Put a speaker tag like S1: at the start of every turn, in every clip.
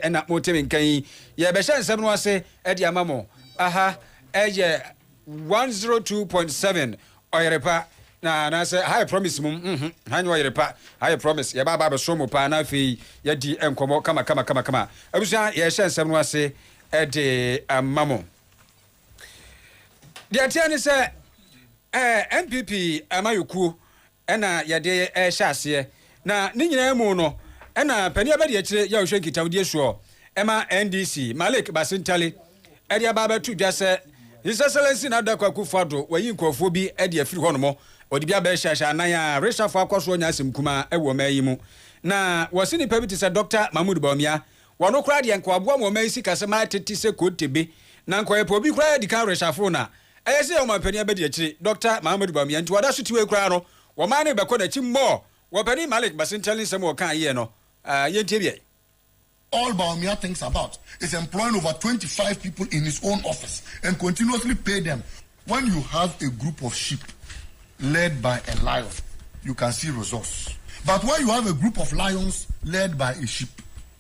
S1: ena motemin kan ye be hye nsem no ase e de amamo aha eye 102.7 oyerepa na say high promise mum hanyo oyerepa high promise ye baba be so mo pa na afi ye di enkomo kama abusa ye hye nsem no ase e de amamo de atiane say MPP amayuku ena yede hye ase na ni nyina mu no ena pani abadi akire ya ohwe kitawde suo ema NDC Malik Basintali ede ababa tu dwase His Excellency na da kwaku fado wayi nkofo bi ede afiri honomo odi bia ba hyahya anan a reshafo akwaso nya asem kuma ewo mayi mu na wasi ni pebiti se Dr. Mahmoud Bawumia wono kra de nko aboa mo mayi sika ma tete se kotebe na nko epo bi kra de kan reshafo na eyese o mampani abadi akire Dr. Mahmoud Bawumia nti wada so tiwe kra no wo ma ne be ko da chimmo wo pani Malik Basintali nsem wo kan ye no yentie bi
S2: all Bawumia thinks about is employing over 25 people in his own office and continuously pay them. When you have a group of sheep led by a lion, you can see results. But when you have a group of lions led by a sheep,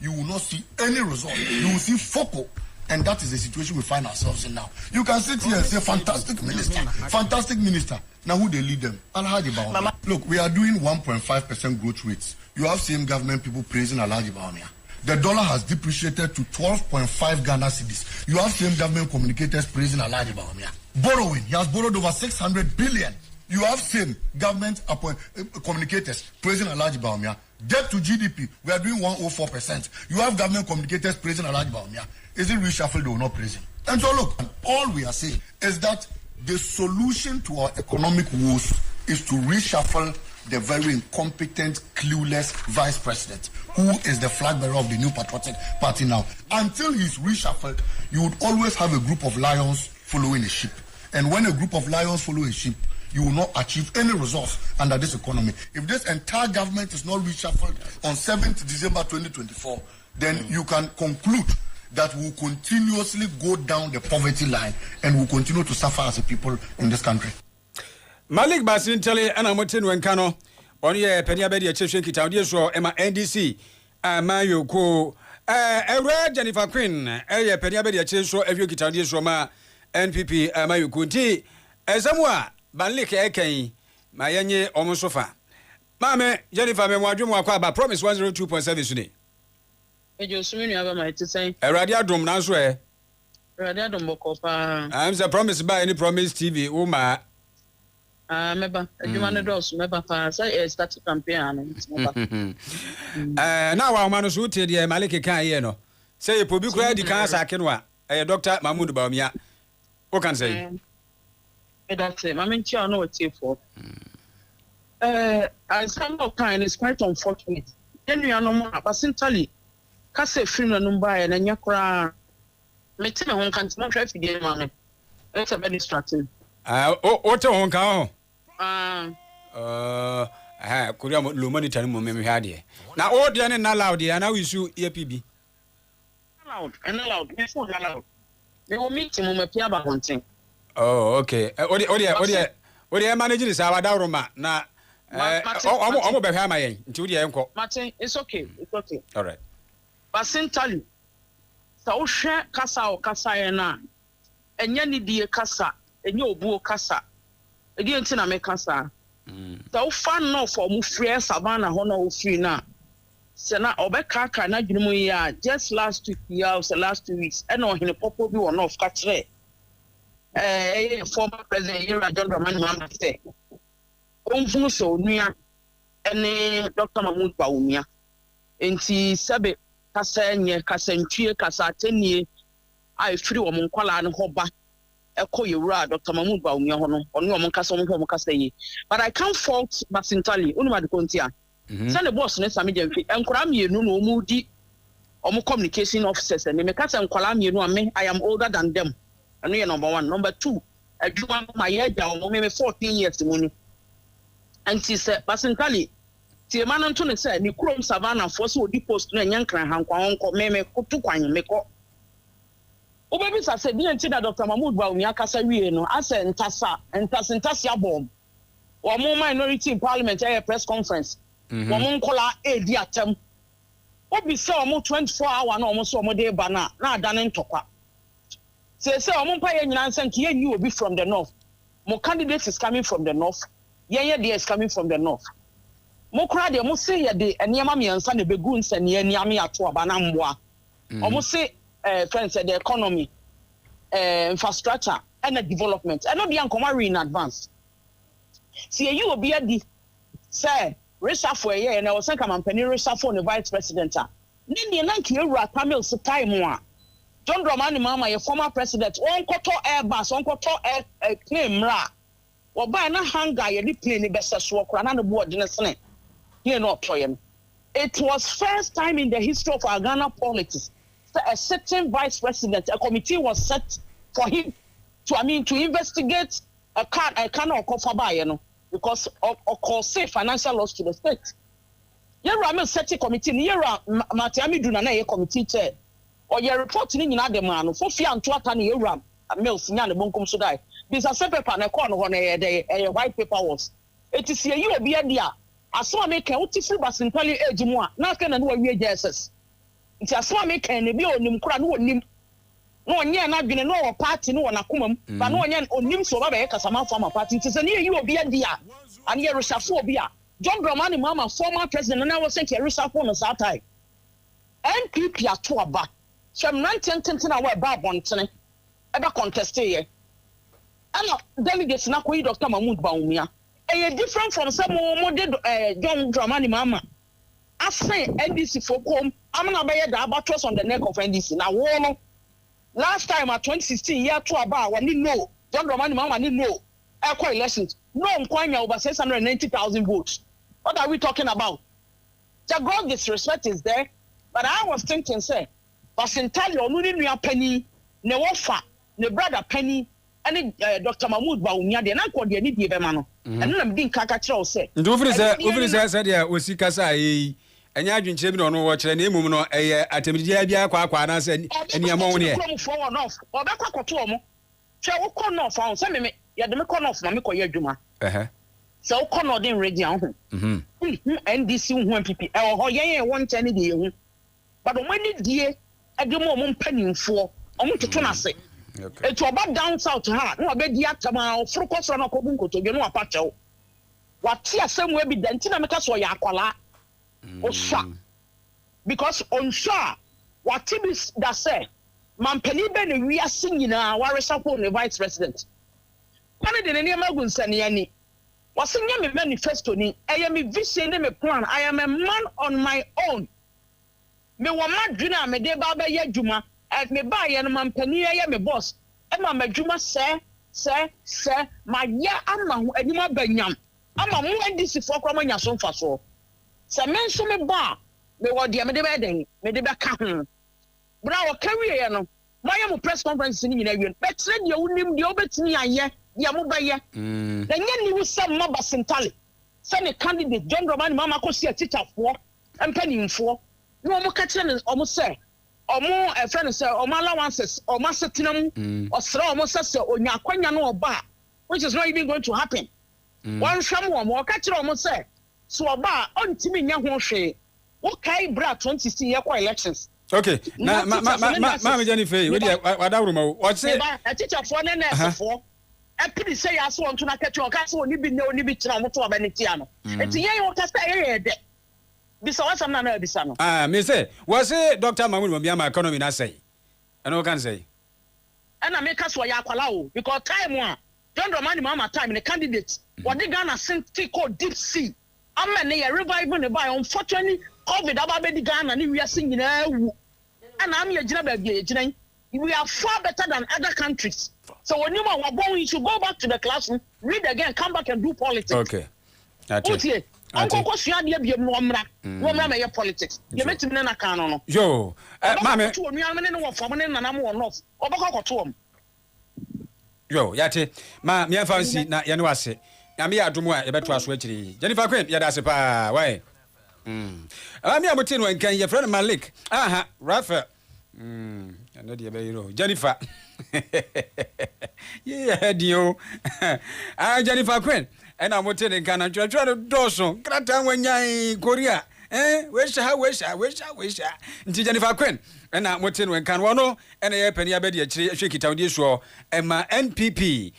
S2: you will not see any result. You will see focal. And that is the situation we find ourselves in now. You can sit here and say, fantastic minister. Now who they lead them? Alhaji Bawumia. Look, we are doing 1.5% growth rates. You have same government people praising Alhaji Bawumia. The dollar has depreciated to 12.5 Ghana cedis. You have same government communicators praising Alhaji Bawumia. Borrowing, he has borrowed over 600 billion. You have same government communicators praising Alhaji Bawumia. Debt to GDP, we are doing 104%. You have government communicators praising Alhaji Bawumia. Is it reshuffled? They will not praise him. And so look, all we are saying is that the solution to our economic woes is to reshuffle the very incompetent, clueless vice president, who is the flag bearer of the New Patriotic Party now. Until he's reshuffled, you would always have a group of lions following a sheep. And when a group of lions follow a sheep, you will not achieve any results under this economy. If this entire government is not reshuffled on 7th December 2024, then you can conclude that we will continuously go down the poverty line and will continue to suffer as a people in this country.
S1: Malik Basintali ana motenu enkano oni ye pani abedi echehwe kitawde so ema NDC amayoko Ewe Jennifer Queen ye pani abedi echehwe so ehwe kitawde so ma NPP amayoko nti ezamwa Malik eken ma yenye omusofa mame Jennifer me mwadwemu akwa ba promise 102.7 sune
S3: ejo suminu aba ma tisen
S1: Erade adom na so
S3: Erade adom bokopa
S1: I'm the promise by any promise TV uma
S3: meba adwuma no dos meba pa say start campaign meba
S1: na wa ma no so tie de Malik kan ye no say e pobi kura di kan asake no a Dr. Mahmoud Bawumia o kan say
S3: that's it mama nchi ono wetie for as some of kind is quite unfortunate enu no mo Basintali KaseÄ free no number e na nya kura meti me ho kan mo hwa fidie ma me it's a very distracting
S1: o te hon kan ho kuria lo monitor mo me hwa de na o de ne na loud ya na wisu EPB
S3: loud me phone loud they will meet mo me pia ba kontin
S1: oh okay o de manage this awada roma na omo be hwa ma yen nti o de enko
S3: Martin it's okay
S1: all right
S3: Basintali sa o hwe kasa ye na enya ni die kasa enya obuo kasa edi enti na me kasa sa o fa no for mu free savannah ho na o free na se na obeka na dwumu ya just last week ya so last 2 weeks e na ohene popo bi won of ka kire former president Yera John Dramani Mahama say onfunu so nua ene Dr. Mahmoud Bawumia enti sebe kasa nye kasa ntwie kasa atenie ai free wo nkwala ne hoba eko yewura Dr. Mahmoud Bawumia ho no ono mo kasa mo kasa yi but I can't fault Basintali unu ma de kontia say the boss ne sami demfi enkora mienu no mu di omo communication officers ne me kasa nkwala mienu ame I am older than them anu ye number 1 number 2 adwuma ma ye ja omo me 14 years mu anti say Basintali tie man nto ne say ni krom savannah for so odi post na nyankran hankwa honko me kutu kwan me ko obebi sa say bi enti da Dr. Mahmoud Bawumia kasa wie no ase ntasa abom wo mo minority in parliament press conference wo mo nkola edi atem obi say omo 24 hour na omo so omo dey ba na adane ntokwa say omo mpa ye nyina nsan ki ye obi from the north mo candidate is coming from the north ye dey is coming from the north mo kura de mo say ye de eniema me nsa na begu nsa ne eniame ato aba na mboa omo say friends the economy infrastructure and the development and no be ankomari in advance see you obi adi say reshuffle here and I was saying come and reshuffle the vice president ni na nki ewura Pamela so time a John Dramani Mahama your former president on koto airbus on koto plane mra oba na hanga ye di plane be seso okra na no board ne sene here no toyem. It was first time in the history of our Ghana politics that a certain vice president, a committee was set for him to investigate a kind of kofaba, you know, because of say financial loss to the state. Yera me set committee, yera Matiami Dunana committee chair, or your report in the man, for fear and twatani yera mills, Yan the Bunkum Sudai. This is a paper and a corner on a white paper was. It is here you will be a dear. Aswa make a uti bas in tali age moi, not can no we Jesus. It's aswa make a be on him kura no nim. No nya na been no party no na kumam, but no nya onim so ba be kasama former party. It's near you will be a dear. And here reshuffle be a John Dramani Mahama former president and I was saying reshuffle on Saturday. NPP ato aba. So 1910 away ba bontene. Eba contest here. And delegates na koyi Dr. Mahmoud Bawumia. Different from some more John Dramani Mahama. I say NDC for home. I'm not by the albatross on the neck of NDC. Now, last time at 2016, year 2 about when you know John Dramani Mahama didn't know echo elections. No, Kwanya over 690,000 votes. What are we talking about? The gross disrespect is there, but I was thinking, say, but in Talia, no need your penny, ne wafa, ne brother penny, and Dr. Mahmoud Bawumia, they not called the need the man. And then I'm being caricature say.
S1: Over said, yeah, was see Kasai, and Yajin Chevin on watch and name at Media Quakwana said, and Yamonia.
S3: Or back to him. So, corner found some me, ya the corner of Mamiko Yajuma. So, corner didn't read down. And this one people, or yeah, 110 day. But when it dear, I do more penny for, I want to turn us. It's about down south to her. No, I bet the Atama, Focus on a Kobunko to get no apacho. What here somewhere be dentina make us or Yakwala or Sha. Because on Sha, what Tibis that say, Mampeni Ben, we are singing our reshuffle the vice president. One of the name of Gunsaniani was singing me manifesto. I am a vision, a plan. I am a man on my own. Me wama duna me de baba ye juma. As me buy and man penny me boss. Emma Majuma say, my ya ama anima benyam. Ama mu ndisi for kwamanya so faso. Se men so me ba, me wodi me de beden, me de be ka ho. Bra wo carry no. My mo press conference ni nyina wi. Betre de wonim de obetini aye, de mo ba ye. Na nya ni wo sam ma basentale. Se ne candidate John Dramani Mahama ko see teacher for, empanimfo. No mo ka kire no mo say omo a friend say omo allowances omo setinam osra omo sese onya kwanya no oba which is not even going to happen one sham omo ka kire omo say so oba ontimi nya ho hwe wo kai bra 2016 year elections
S1: okay na ma Jennifer we dey wadawroma what say
S3: a teacher for na nurse for e pidi say ya so onto na ka kire o ka so oni bi ne oni bi kire omo to oba ne tia no eti yen yo ka say ye de bisa wasam na na bisa no
S1: me say was it Dr. Mahmoud Bawumia economy na say and what can say
S3: and I make us ya kwala o because time one John Dramani Mahama time the candidate what they Ghana sent called deep sea am na revival ne by unfortunately COVID aba be Ghana ni we are singing and am ya gina ba gina we are far better than other countries so when you are born you should go back to the classroom read again come back and do politics
S1: okay
S3: okay Uncle Kosia de bi no omra me politics ye metimi na kan no
S1: yo mama
S3: to onu amene no wofam ne nanam wo no obaka koto
S1: yo yate ma me fancy na ye no ase ya me adomu a ye beto aso akiri Jennifer Queen ye da se pa why me amote no nkan ye friend Malik aha Rafa no de be you Jennifer yeah dio Jennifer Queen and I'm watching in Ghana. Try to do so. Grata wanyai Korea. wesha nti Jennifer Quinn na motin wen kan wono ena ye pani abedi akire hwekitawde so ema NPP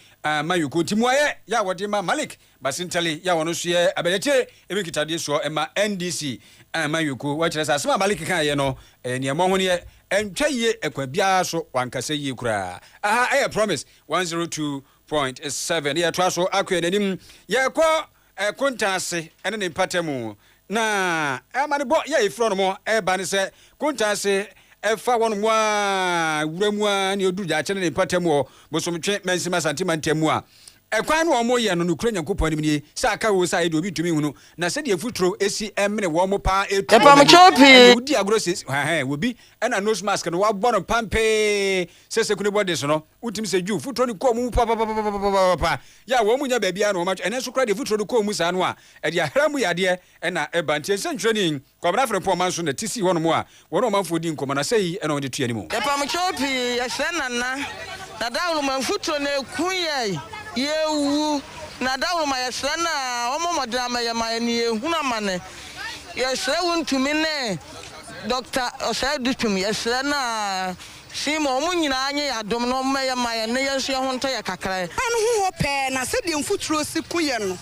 S1: mayuko timuaye ya wode ma Malik Basintali ya wono so ye abediakire ebekitawde so ema NDC mayuko wa kire sa asema Malik kan ye no ne mo ho ne entwaye ekwa bia so wankasa yi kura I promise 102.7 ya twaso akwedanim ye ko kontase ene ne patemu na mane bo ye ifro no mo ba ne se kontase fa won mo wuramu a ne odu ja kye ne patemu bosomtwe mensima santimantemu a ekwan no omo ye no nukura Nyankopɔn ni mnie sa aka wo sa ye de obi tumi hunu na se de futuro esi emne wo mo pa etu udi agro wobi ena nose mask no wa bono pampe se kunu body so no utimi se ju futuro ni ko mu pa ya wo mu nya ba bia no ma ene so kura de futuro ni ko mu sa no a e de ahramu yade ena ebantie se ntwani kwabra fre po man so na tisi wono mo a wono manfo di nkomo na sei ena wode tuani mu
S4: epam chopi ya senana na dawo man futuro na kunye yewu na dawo ma yesra na omomodra ma yema ni ehuna mane yesra wuntumi ne Dr. Osadutum yesra na Simo munyina anye adom no ma yema ne yeso ho nto ye kakra anu ho pe na se de mfuturo si kuye no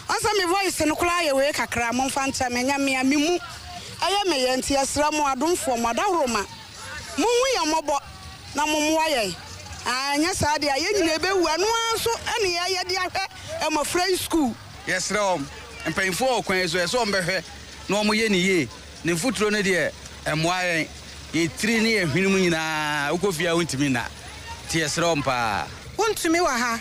S4: asa me voice no kula ye we kakra mo mfanta menya me amemu aye me ye nti yesra mo adomfo mo dawo ma mu hu ye mobo na mo mo aye anya saade aye nyina bewu anu anso ene ye de ahwe e ma free school
S5: yesrom empenfo okwan so eso mbehwe na omo ye ni ye ne futuro ne de emoayen ye tiri ne ehwinum nyina ukofia wontimi na ti yesrom pa
S4: wontumi wa ha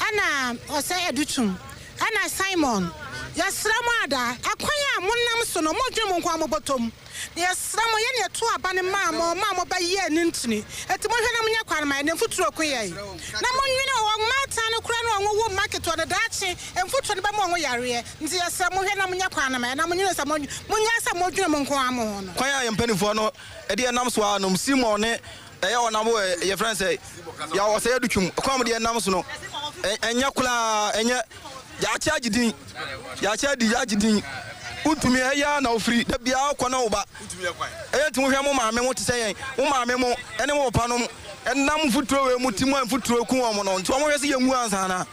S4: ana Osadutum ana Simon yesram ada akwan a monam so no modwem nkwa mobotom yesram ye ne to aba ne ma ba ye ne ntini etimo hwe na munya kwan ma ne futuro koye na monwene wo mata ne kura no wo market o ne daache emfuturo ne ba mo yare nti yesram hwe na munya kwan ma na monwene sa munya sa modwem nkwa mo ho no
S5: kwan ya mpanifo no e de nam so anom Simon ne eye wona mo ye friend say ya Osadutum kwam de nam so no enya kula enya ya charge din utumi ya na ofri da bia akwa na oba tumu hwe mo maame mo tese mo maame mo ene mo pa no enam futuro we mutimu futuro ku wo mo no nto mo hwe se yemu ansa na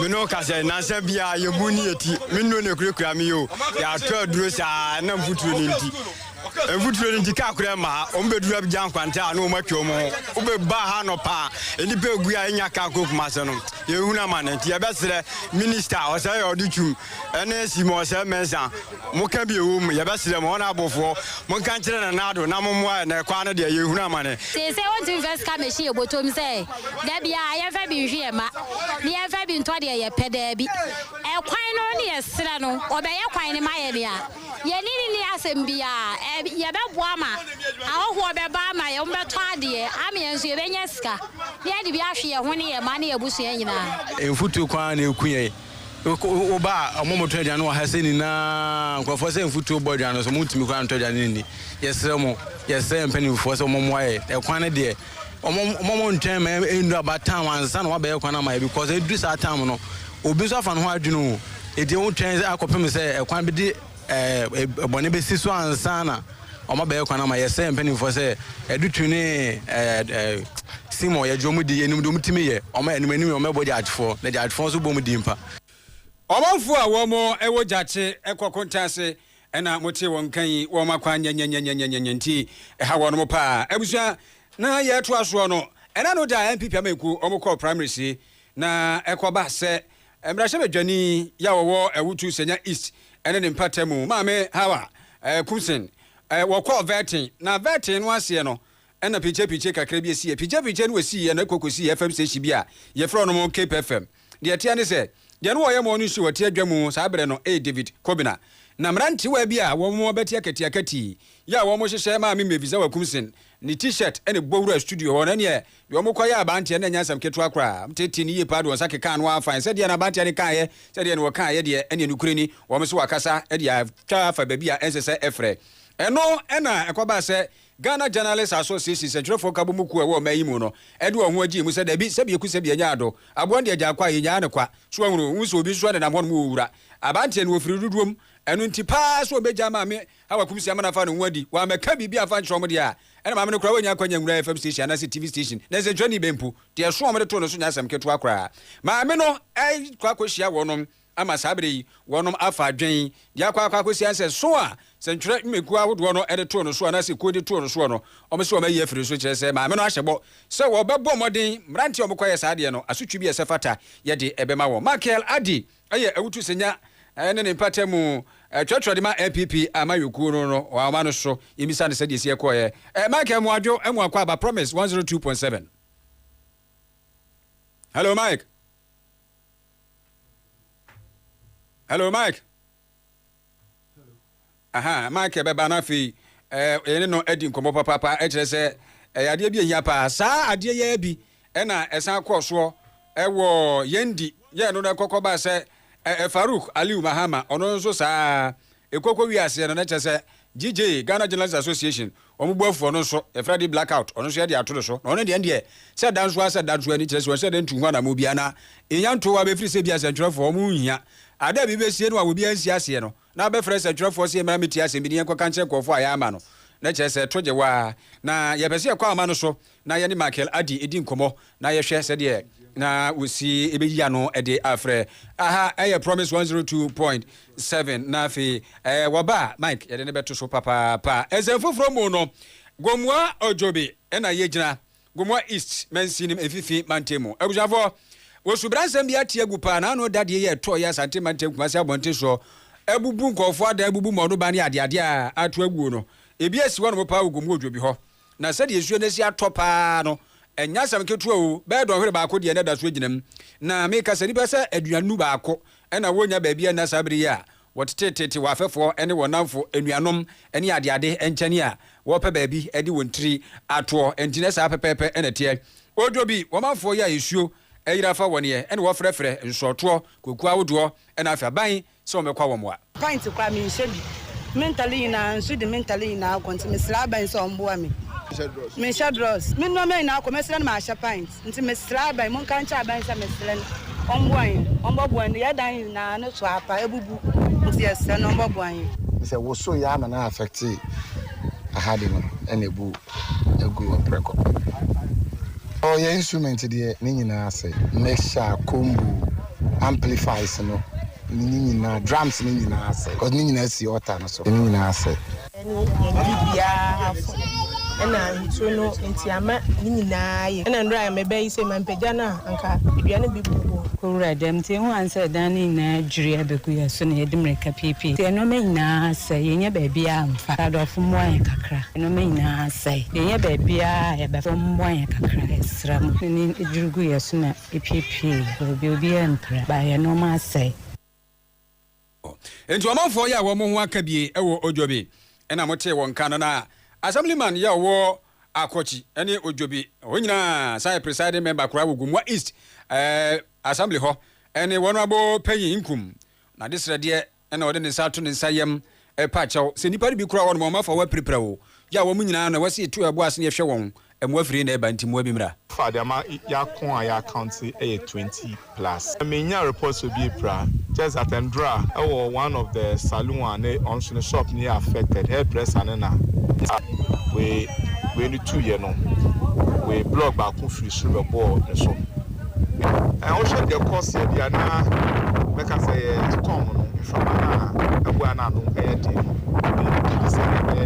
S6: me no KaseƐ na se bia ye buni eti me no ne kurekura me yo ya to aduro sa na futuro ni nti futuro ni ka kura ma o mbeduru abjan kwanta na o matwo mo o be ba ha no pa eni pe gu ya nya ka kokuma se no ye huna ma na nti ye besere minister Osadutum ene si mo se mensa mo ka bi ewo mu ye besere mo na abofo mo kan kire na nado na mo mo na kwa na de ye huna ma ne
S7: se won tin first ka me shi ebotom se da bia ye fa bi hwe ma ni ye fa bi nto de ye peda bi e kwan no ne ye sere no obeye kwan ne ma ye bia ye ni asem bia ye be boa ma aho be ba ma ye mbeto ade ame enso ye benya sika ye de bi ahwe ye ho ne ye ma ne ye busu ye nyina
S5: emfutu kwan na ekunye oba omomoto aduane wa haseni na nkwafo se emfutu bo aduane so mutumi kwan to aduane ni yesremo empanifo se omomoaye ekwan ne de omomo ntwen ma endu abatan wansa na wa be ekwan na ma because edu sa time no obi so afa no ho adwene edi won twen akopem se ekwan bi di bone be siso ansa na oma be ekwan na ma yese empanifo se edutuni Simo ya jomu di enum do mutimi ye oma enum oma bo jadfo na jadfo so bo mu di mpa
S1: omanfo a wo mo ewo jache ekokontase ena motie won kan wo makwa nyanyanyanyanyanti ha wo no pa abusua na ye to aso no ena no da MPP amaku omukọ primary si na ekoba se emrahye badwani ya wo ewutu senya east ene ne mpatemu maame hawa kumsen wo call vetting na vetting no ase no ena piche kakra bi esi piche no esi na kokosi FM station bi a ye fro no mo Cape FM de atia ne se de no wo ye mo no su wote adwamu sa bere no David Kobina na mranti wa bi a wo mo beti akati ya wo mo hyehye ma me mevisa wa kumsen ni t-shirt ene bowura studio ho na ne ye mo koya abante na nyansam keto akra mteti ni ye pado won sake kan no afan se de na abante ne kan ye se de ne wo kan ye de ene nukure ni wo mo so wakasa e de twa fa ba bi a ensese efre eno ena ekoba se Ghana Journalists Association Central for Kabumuku ewo mayimu no ede wo ho agi mu se da bi se bieku se bianya ado abo de agya kwa yenya ne kwa so ahunu nso obi so de na mo no wura abante ne ofiri duduom enu nti pa so obeja ma me awakum si amana fa no wadi wa meka bibia fa nchom de a ena ma me no kra wanya kwanya nwura FM station na TV station na se dwani bempu de so mo de to no so nya asem keto akra ma me no ai kwa kwahia wonom ama sabere wonom afa adwen ya kwa kwasia se so a sentre meku ahodo no edito no so na se kodi to no so no o me se o mayi afiri so kire se ma me no ahyebo se wo bebo modin mranti o mkoye saade no asutwi bi esefata ye de ebema wo Michael Adi aye awutu senya ene ne patemu twatwade ma MPP amayoku no wa ma no so yimisa ne se de sie koye Michael Muadwo emu akwa ba promise 102.7. Hello Mike. Hello Mike. Aha, Mike beba na fi ene no edi nkomo papa e kire se ade bi ehia pa sa ade ye bi na esan kroso wo yendi ye no na kokoba se Farouk Aliu Mahama ono nso sa ekoko wi ase no na kire se GJ Ghana Journalists Association omugbofu no so Friday blackout ono so ye de ato so ono de se danso ani kire se se de ntu hwa na mo bia na enyanto wa be firi se bia se ntwerefo mo nhia ada bi be sie no wo bia nsi ase no na be fresh ntwerefo se mara meti ase bi ne enko kanche kofo aya ama no na kire se toje wa na ye be se kwa ama no so na ye ni Michael Adi edi nkomo na ye hwe se de na usi ebeya no ede afre aha eye promise 102.7 na fi waba Mike ye ne beto so papa pa ezefofro mu no gomwa ojobi na ye gina gomwa east mensinim efifi mantemu abujafo wosubransem bia tie gupa na no dade ye to ya sante mantemu kwase abonte so ebubu nkofo ada ebubu modo ba ne ade a ato aguo no ebi esi wono pa gomwa ojobi ho na sade yesuo ne si atopa no enya sam ketu o be do hwere baako de na da so ginam na me ka sani be se aduanu baako na wonya ba bia na sabri ya wotetete wafefo ene wonamfo anuanom ene ade enchane a wo pe ba bi ede wontiri ato entine sa pepepe ene tie odobi womanfo ya yesuo ayira fa wone ene wo frefre nsoto koku awodo ene afa ban se o mekwa womwa
S8: point kwa mi shebi mentally na nso de mentally na konti mesra ban so omboa me me shadros me no me na ko mesra na ma sha pint nti mesra ban mon kan cha ban sa mesra omboan ya dan na no so apa ebubu nti yesra no omboan
S2: se wo so ya na affect ahade no enebu egu opreko o ye instrument de ni nyina ase mesha combo amplifiers no ni nyina drums ni nyina ase cause ni nyina si ota no so ni nyina ase
S9: ena ntuno ntiama ni nyina ye ena ndra me be ise manpeja na anka aduane bibubu
S10: kowura dem ti hu anse dan ni na dwiri abeku ya so na yedimreka pipi ti eno me nyina ase yenye ba bia amfa adofo mo an kakra eno me nyina ase yenye ba bia ya ba mo an kakra esram ni dwurugu ya so na pipi obi empra ba ye no ma ase
S1: enti omanfo ya wo mo ho akabie ewo ojobi ena mote won kan na Assemblyman ya wo akochi ene ojobi onyina sai presiding member kura wogumwa east assembly ho ene wono abo panyi nkum na desrede ene wode ne sato ne nsayem pachaw se nipa bi kura wono ma fa wa prepare wo ya wo munyina na wasi etu abo ase ne hwe won emu afiri na eba ntimu abimra
S11: father ma ya kon ya account 20 plus menya reports obi pra just at Andra one of the saloon and on the shop near affected hairdresser na we need 2 year no we blog back free silver board so and also the course here na make us say come from na abuana no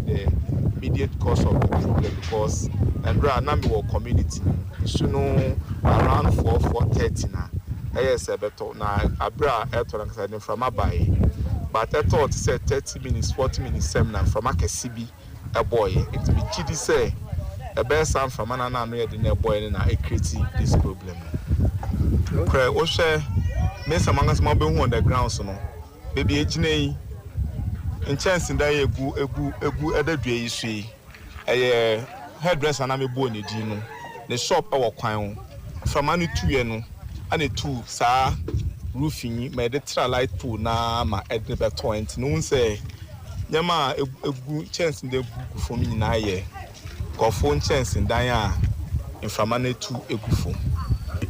S11: the immediate cause of the problem because Andra na me wo community so no around 4:30 na yes beto na abra eto na say from abai but I thought say 30 minutes 40 minutes seminar from akesibi a boy it be chidi say a best sound from na no ye the boy na e create this problem kra o share me samanga small be hu on the ground so no baby ejina in chance that egu edadua yi so yi hairdresser na me bo ne di no the shop our kwan from anu 2 year no and 2 sa roofing me the light pool na ma edne be 20 no say nyama egu chance de egu fo mi na ye kofo chance dan a infamane tu egu fo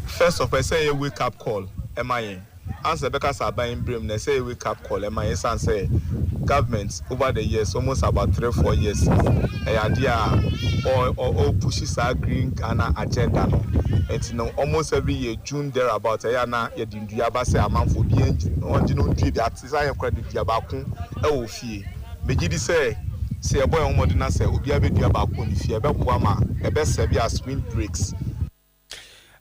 S11: first of all say wake up call emaye answer because aban brim na say wake up call emaye san say government over the years almost about 3-4 years idea or pushes our green Ghana agenda no and no almost every year June there about na ye dindua ba say amanfo bi onje no dwi that is I credit dia ba kun e wo fie megidi say e boy omodo na say obi abedua ba kun ni fie be boa ma e be se bi as wind breaks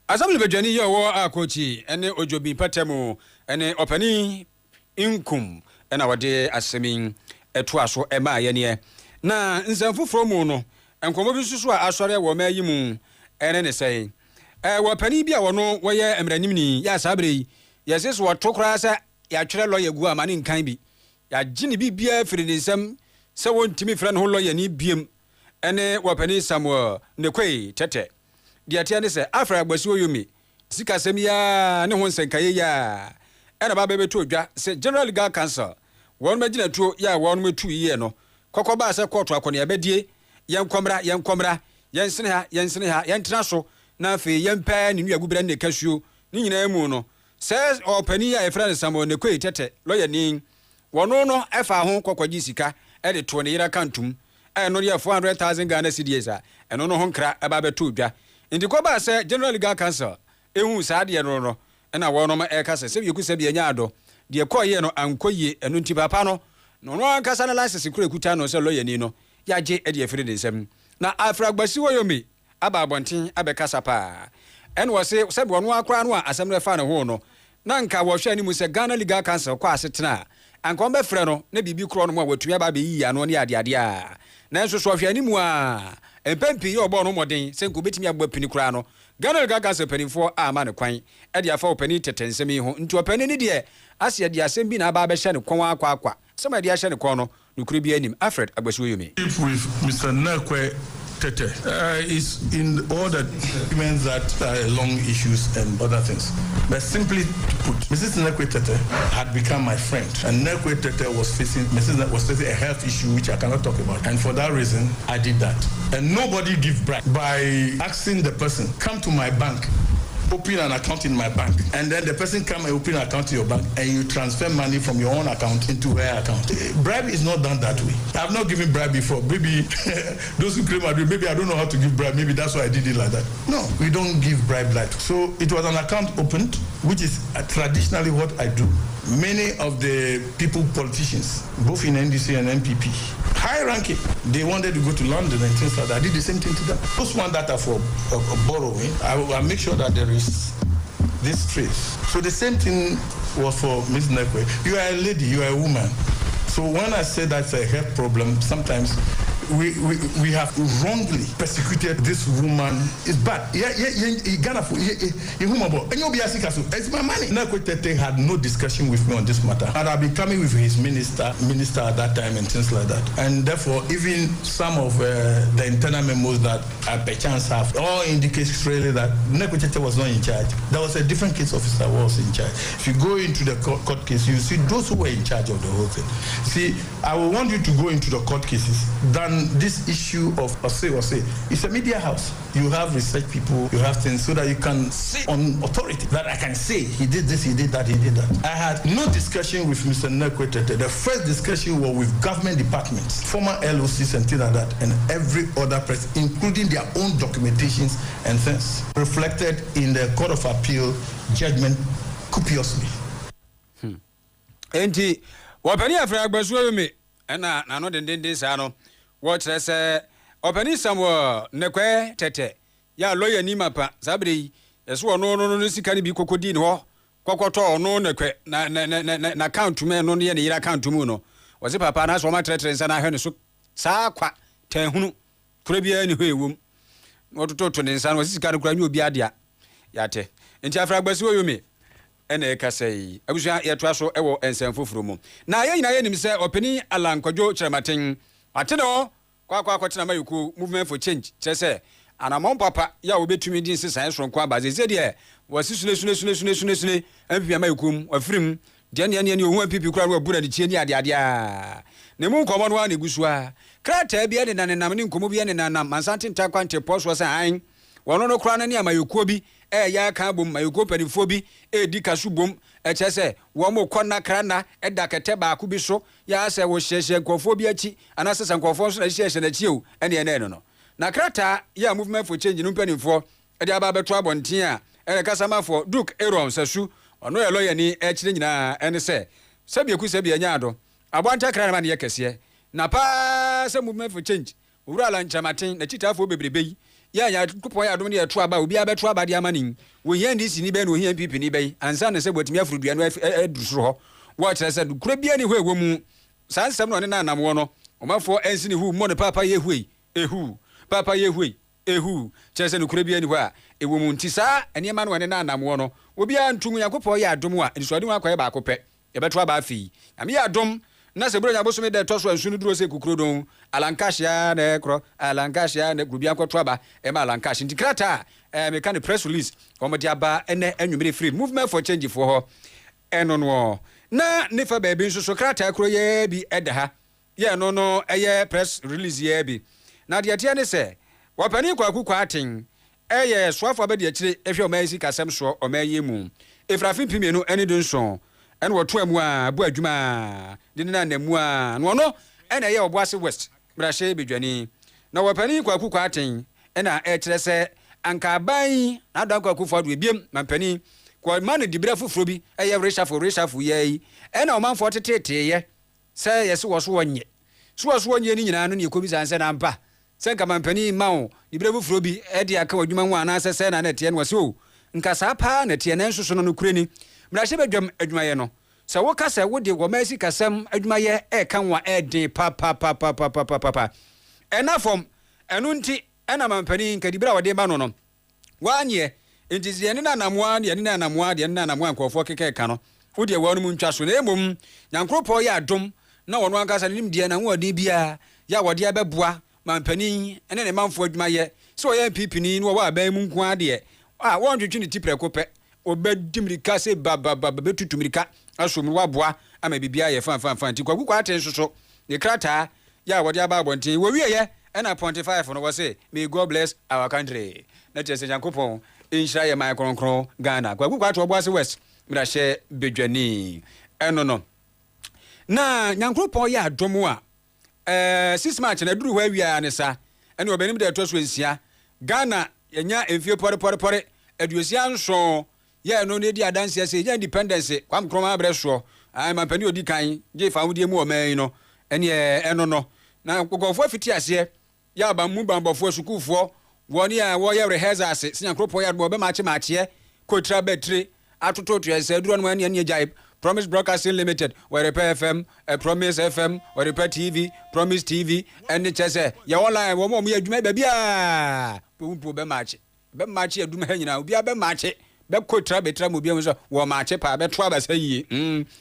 S1: Asabli bejani ye wo akochi ene ojobi patemu ene opani inkum ena wade asemin eto aso ema ye na nsanfufuro mu no enkomo bi susu a asore wo ma yi mu ene ne sei wo pani bi a wono wo ye emranimni ya sabre ye seso wo tokra sa ya twere lo ye gu amane nkan bi ya gini bi bia firi ne nsam se wontimi fere ne ho lo ye ni biem ene wo pani Samuel ne kwei tete dia tia ne se afra agbasi oyomi sika sem ya ne ho nsenkaye ya ena ba bebeto odwa se General Legal Council won magina tuo ya won metu yiye no kokko ba se court akone abedie yenkomra yensene ha yentena so na afi yempa ne nua gubira ne kasuo ni nyina mu no se opani ya efra ne Samuel ne kwei tete lawyer ni wono no efa ho kokkogi sika e de to ne yira kantum no ya 400,000 Ghana cedis a eno no ho nkra aba beto odwa ndi ko ba se General Legal Council ehu sa de no na wono ma e kase se bi ku se bi anya ado de koye no ankoye eno nti papa no no ankasa na license kure kuta no se lawyer ni no ya je e de afiri de nsem na afragbasi woyomi aba abonten abekasa pa en wo se bi wono akra no asem no fa ne ho no na nka wo hwe ani mu se Ghana Legal Council kwa asetena anka on be frɛ no na bibi kro no mo watumi aba be yi ano ne ade a na nso so hwe ani mu a empempi ye obo no moden se nko betimi agba pini kra no Ghana Legal Council panifo ama ne kwan e de afa opani tetensem yi ho nti opani ne de ase de asem bi na aba be hye ne kon akwa sema de hye ne kon no nukuri bi anim Alfred Agbasuoyomi
S12: with Mr. Nekwe Tete is in all the documents that long issues and other things. But simply put, Mrs. Nekwe Tete had become my friend, and Nekwe Tete was facing a health issue which I cannot talk about, and for that reason I did that. And nobody give bribe by asking the person come to my bank, open an account in my bank, and then the person come and open an account in your bank, and you transfer money from your own account into her account. Bribe is not done that way. I have not given bribe before. Maybe those who claim I do, maybe I don't know how to give bribe. Maybe that's why I did it like that. No, we don't give bribe like that. So it was an account opened, which is traditionally what I do. Many of the politicians, both in NDC and NPP, high ranking, they wanted to go to London and things like that. I did the same thing to them. Those one that are for borrowing, I will make sure that there is this trace. So the same thing was for Ms. Nekwe. You are a lady, you are a woman. So when I say that's a health problem, sometimes we have wrongly persecuted this woman. It's bad. It's my money. Nekwe Tete had no discussion with me on this matter. And I've been coming with his minister at that time and things like that. And therefore, even some of the internal memos that I perchance have all indicates really that Nekwe Tete was not in charge. There was a different case officer who was in charge. If you go into the court case, you see those who were in charge of the whole thing. See, I will want you to go into the court cases than this issue of say. It's a media house. You have research people, you have things so that you can say on authority that I can say he did this, he did that, he did that. I had no discussion with Mr. Nekwe Tete. The first discussion was with government departments, former LOCs and things like that, and every other person, including their own documentations and things, reflected in the Court of Appeal judgment copiously.
S1: Enti wapani afra Agbasuoyomi ena na no dendende sa no wo kire se opani Samuel Nekwe Tete ya lawyer ni mapa sabri yeso no sika ni bi kokodi ni ho kokoto no Nekwe na account me no ye ne yira account mu no wo se papa na so ma tretre nsa na hwe ne so saa kwa tanhunu Krobea ni ho ewum wo toto ne nsa no sika no kura nyi obi adea yate enti afra Agbasuoyomi ene kasai abusua yeto so ewo ensem foforo mu na ye nyina ye nim se openi alankwadwo kyerematen atene ho kwa tena mayuku movement for change kyese anamon papa ya obetumi din sesan sonko abaze ze de wasisune empia mayukum afirim de ne ohun pipi kura no abura de chie ni ade a ne mu nkɔmɔ no ani gusua krata bi ade na ne nam ne nkɔmɔ bi ane na nam mansante ntakwante pɔso sa an wɔno no kora no ne amayekuo bi ya ka bom mayekuo panifo bi di kaso bom ɛkyɛ sɛ wɔn mo kɔ na krana ɛda kɛtɛ baako bi so ya sɛ wo hyehyɛ nkɔfo bi akyi anasɛ sɛ nkɔfo so na hyehyɛ n'akyi o ɛne ɛne no na krata ya movement for change no panifo ɛde aba bɛto abɔnten a ɛne kasamafo Duke Aaron Sasu ɔno yɛ lawyer ni ɛkyerɛ nyinaa ɛne sɛ sɛbieku sɛbie nya ado abɔnten krana ma ne yɛ kɛseɛ na pa sɛ movement for change owura lanchamaten na chitafo bebrebe yi ya kupɔ ya adom ne yɛto aba obi abɛto aba de amane wo hia ndisi ni bɛ no hia pipi ni bɛ ansa na sɛ botimi afurudua no aduru soro hɔ wo kyerɛ sɛ kura bia ni hɔ ɛwɔ mu saa nsɛm no ne nanam wɔ no ɔmafo ɛnsi ne hu mo ne papa yɛ hui ehu papa yɛ hui ehu kyerɛ sɛ no kura bia ni hɔ a ɛwɔ mu nti saa ɛnɛma no ne nanam wɔ no obi antum yakopɔ yɛ adom a nsuade mu akɔyɛ baako pɛ yɛbɛto aba afi am yɛ adom na se bro nya boso me de to so ansu no duro se kukuro don alankashia na ekro alankashia na grubia kwto aba e ma alankashi ntikrata me kan press release o de aba ene anwumere free movement for change for ho eno no na ne fa ba bi nso so krata kro ye bi eda ha ye no no eye press release ye bi na de tie ne se wopani kwaku kwaten eye soafo ba de akire ehwe o ma isi kasem so o ma ye mu efrafin pimienu ene don so ɛna wɔto amu a bu adwuma de ne na mu a no no ɛna ɛyɛ Obuase West brahye bedwani na wɔpani kwaku kwaten ɛna ɛkyerɛ sɛ anka ban na dan kwaku fo do ebiem mampani kwa ma no dibira foforo bi ɛyɛ reshafo yɛ ɛna ɔmanfo teteteyɛ sɛ yɛse wɔ so wɔnye ni nyinaa no ne ekobi sanse na mpa sɛ nka mampani ma wo dibira foforo bi ɛde aka wadwuma ho ana sɛ na tie no wɔ so nka saa pa na tie na nso so no kurani brahye bedwam adwumayɛ no sɛ wo kasa wo de wo masi kasam adwumayɛ ɛka wa ɛden pa ɛna fom ɛno nti ɛna mampani nkadibira wɔde ba no wanyɛ nti de ne na namoa nkɔfo keke ka no wo de wɔn mu ntwa so na emom nyankropɔ yɛ adom na wɔn ankasa nim de na wɔde bia ya wɔde abɛboa mampani ɛne ne manfo adwumayɛ sɛ wɔyɛ pipini no wɔ aban mu nko ade a wɔn twetwe ne tiprɛko pɛ obedimirika se baba betutumirika asomru waboa ama bibia ye fan nti kwaku kwaten so ne krata ya wode aba abonten wo wieye na 25 no wo se may God bless our country na tese Yankopɔn enhyira ye man kronkron Ghana kwaku kwato Obuase West mirahye bedwani eno no na Yankopɔn ya adom a 6 March na duru hɔ awia ne sa ene obenim de to so nsia Ghana yenya emfie pore aduosia nso ye no ne di adanse ase ye independence kwam kroma abre so ai mampani odi kan je fa wudie mu o man no ene eno no na kokofo afiti ase ya ba mu bambofo sukufo woni a wo ye rehearse ase sinya kropo ya do be mache kotra betre atoto to ase duro no ene ene jai Promise Broadcasting Limited where FM Promise FM where TV Promise TV ene chese ye online wo mo ya dwuma ba bia po be mache aduma ha nyina obi abe mache be kotra betra mo bia mo so wo mache pa be to abasa yie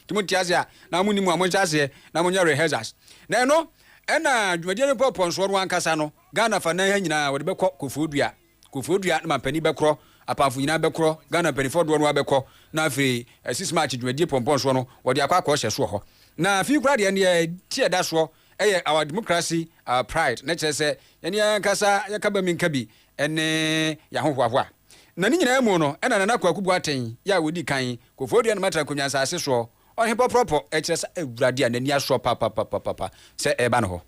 S1: timotia ase a na mo ni mu amoncha ase na mo nya rehearsals na no ɛna dwumadie no pɔpɔnso ro ankasa no Ghana fa na ha nyina wo de bɛkɔ kofodua na mampani bɛkorɔ apafo nyina bɛkorɔ Ghana panifo do no abɛkɔ na afiri 6 March dwumadie pɔpɔnso no wo de akɔ hyɛ so hɔ na fi kura de ne tie da so ɛyɛ our democracy our pride na kyerɛ sɛ yɛne ankasa yɛka ba minka bi ene ya hohoahoa na ni nyina mu no ɛna nana kwaku buaten ya wodi kan kofodua na matra konyansa ase so ɔhe pɔpɔpɔ ɛkyerɛ sɛ awurade a nani aso pa sɛ ɛba no hɔ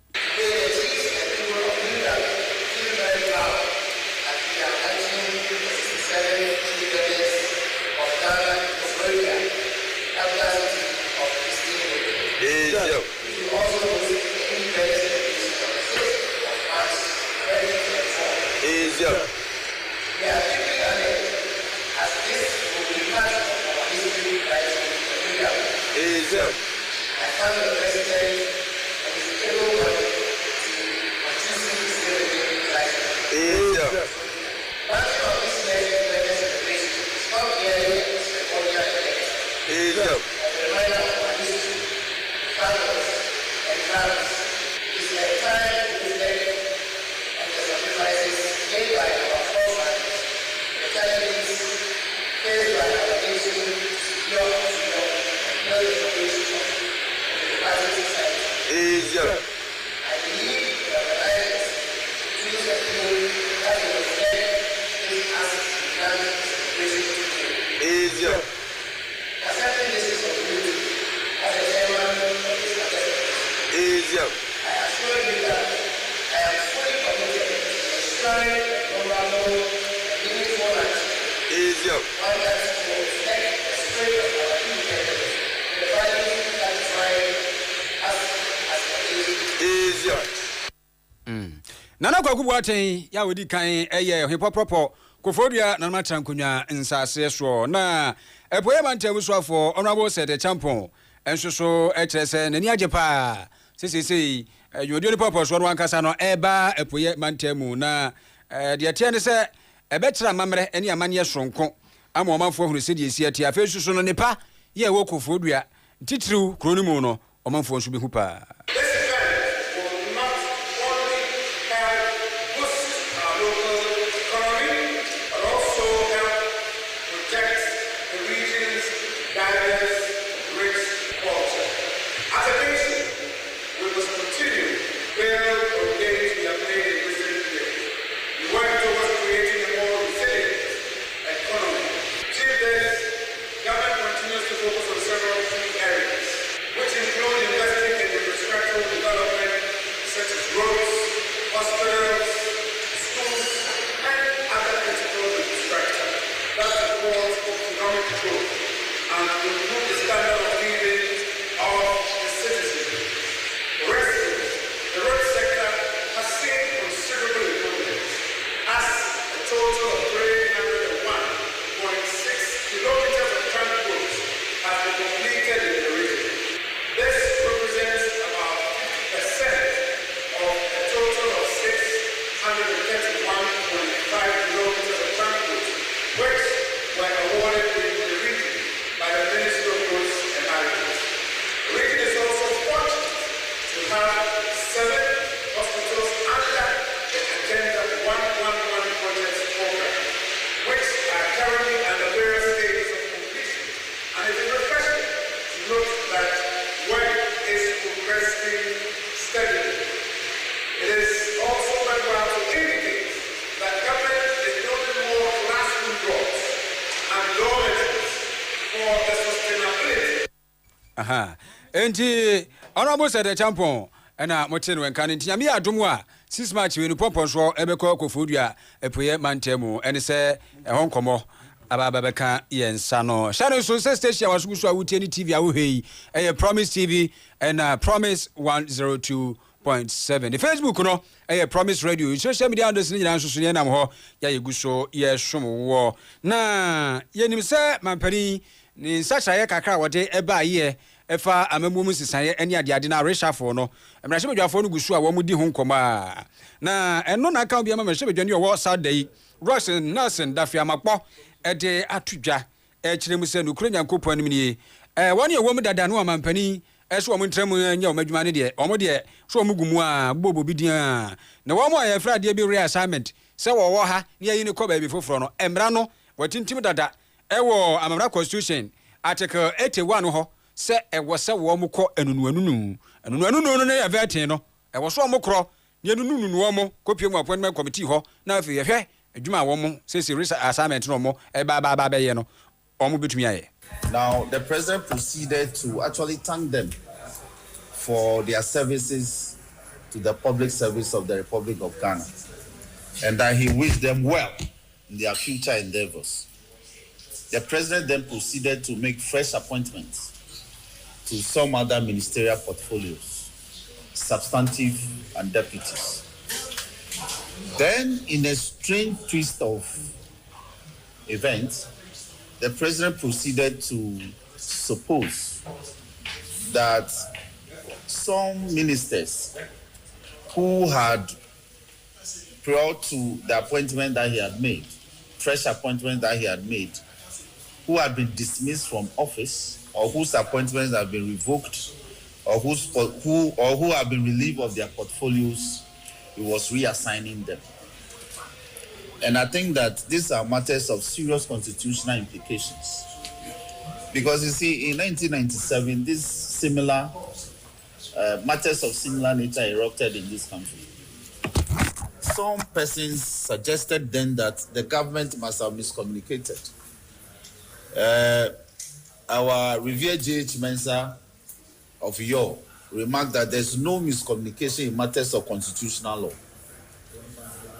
S13: Easier. Easier.
S1: Nana kwa kubu aten ya wodi kan eye hipopropo kofodia na matra nkonwa nsase so na epoye mantam so afo honorable said champion ensoso ekrese nani ajepa sesese yodi ni purpose won wankasa no eba epoye mantam na de tie ne se ebetra mamre eni amane sonko ama omanfo hunu se de esi atia afesuso no nepa ye wo kofodia titiriw kronimu no omanfo nso bi hu pa. Aha. Enti honorable said champion na motin wenka ne ntia me adomu a 6 match we no popon so ebekọ kofodua epoye mantemu ene se ehonkomo ababa beka yensa no shano so station wasugu so awutie ni TV awohei Promise TV and Promise 102.7 the Facebook no Promise Radio social media handles ni nyina nso nam ho ya yeguso ye hwomwo na yenim se mampani ni sacha ye kakra wode eba ye efa amamumu sisaye eni ade na reshafo no emrahye bedwafo no gusu a wo mudi ho nkoma na eno na aka bia mamrahye bedwani wo Saturday Russian Nelson dafia makpo ede atudwa ekiremu se no kuro nyankopon anim ni woni wo mu dada no amampani eso wo ntremu nya wo madwuma ne de omo de so wo mugumu a bobo bidia na wo mo ya fra de bi reassignment se wo ha ne yayi ne ko ba bi foforo no emra no watintim dada ewo amamra constitution article 81 ho se ewo se wo mo kọ anunu no ne ya vetin no ewo so mo kro ne anunu wo mo kopie mu appointment committee ho na afi yehwe adwuma wo mo se assignment no mo ba ye no omo betumi aye.
S14: Now the president proceeded to actually thank them for their services to the public service of the Republic of Ghana, and that he wished them well in their future endeavors. The president then proceeded to make fresh appointments to some other ministerial portfolios, substantive and deputies. Then, in a strange twist of events, the president proceeded to suppose that some ministers who had, prior to the appointment that he had made, fresh appointment that he had made, who had been dismissed from office or whose appointments have been revoked or who have been relieved of their portfolios, he was reassigning them. And I think that these are matters of serious constitutional implications. Because you see, in 1997, these similar matters of similar nature erupted in this country. Some persons suggested then that the government must have miscommunicated. Our revered J.H. Mensah of York remarked that there's no miscommunication in matters of constitutional law.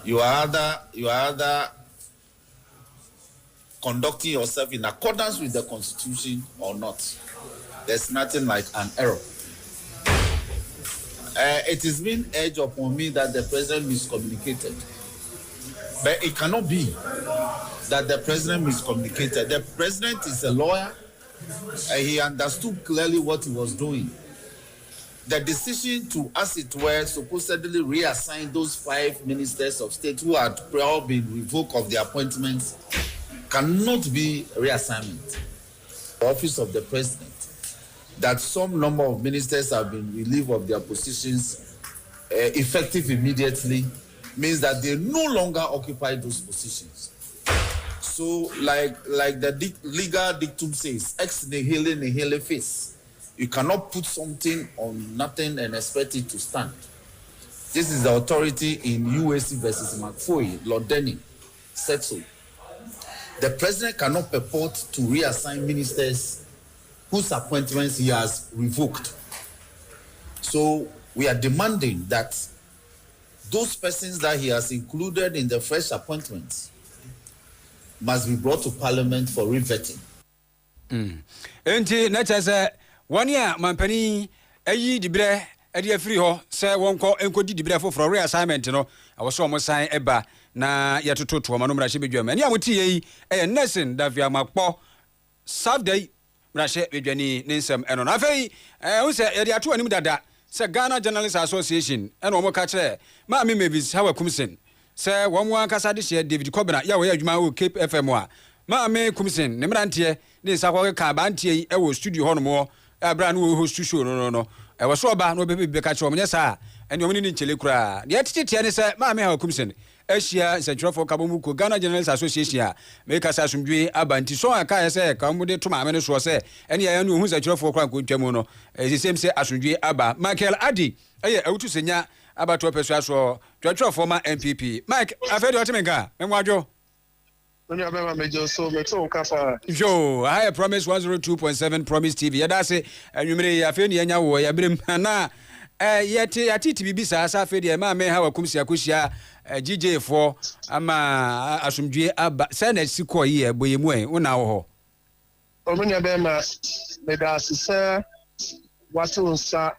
S14: You are either conducting yourself in accordance with the Constitution or not. There's nothing like an error. It has been urged upon me that the president miscommunicated. But it cannot be that the president miscommunicated. The president is a lawyer, and he understood clearly what he was doing. The decision to, as it were, supposedly reassign those 5 ministers of state who had all been revoked of their appointments cannot be reassignment. The office of the president, that some number of ministers have been relieved of their positions effective immediately, means that they no longer occupy those positions. So, like the legal dictum says, ex nihilo nihilo face. You cannot put something on nothing and expect it to stand. This is the authority in UAC versus McFoy, Lord Denning said so. The president cannot purport to reassign ministers whose appointments he has revoked. So we are demanding that those persons that he has included in the fresh appointments must be brought to Parliament for revetting.
S1: One year, Mampani, ayi dibre, edi free ho, say one call enkodi dibre for reassignment, no. I was almost saying eba na yatoto to manumra shibi German. Ya muti nursing da via makpo Saturday mrashe bejani ninsem eno. Afei, unse edi atu anim dada. Se Ghana Journalists Association eno omo ka kire ma me Mavis hawa kumsen. Se wonwa kasa de share David Kobena ya we adwuma wo Cape FM a. Ma me kumsen ne mrantie ne sakwa ka ba ntie e wo studio ho no mo. Abraham wo host show no e wo so ba no be ka che omnya sa ene omni ni nchele kura de atete ne se ma me ha kumsen Asia Central Kabomuko Ghana Journalists Association a me ka sa asumdwe abanti so aka ye se ka mo de to ma me no so se ene ya no hu Central kwa ko twam no e same se asumdwe aba Michael Adi eye awutu senya aba to peso aso twatwa former MPP Mike afedi otimenga menwadwo
S13: Onye abema mejo so meto kafa
S1: Joe I promise 102.7 Promise TV ya dase anwumere ya fe ne anya wo ya brem na yete atiti bibisa asa fe de ma me ha wakumsi akohia GJ4 ama asumdwe aba se na siko yi eboyemu una wo ho
S13: Onye abema me da sise watu nsa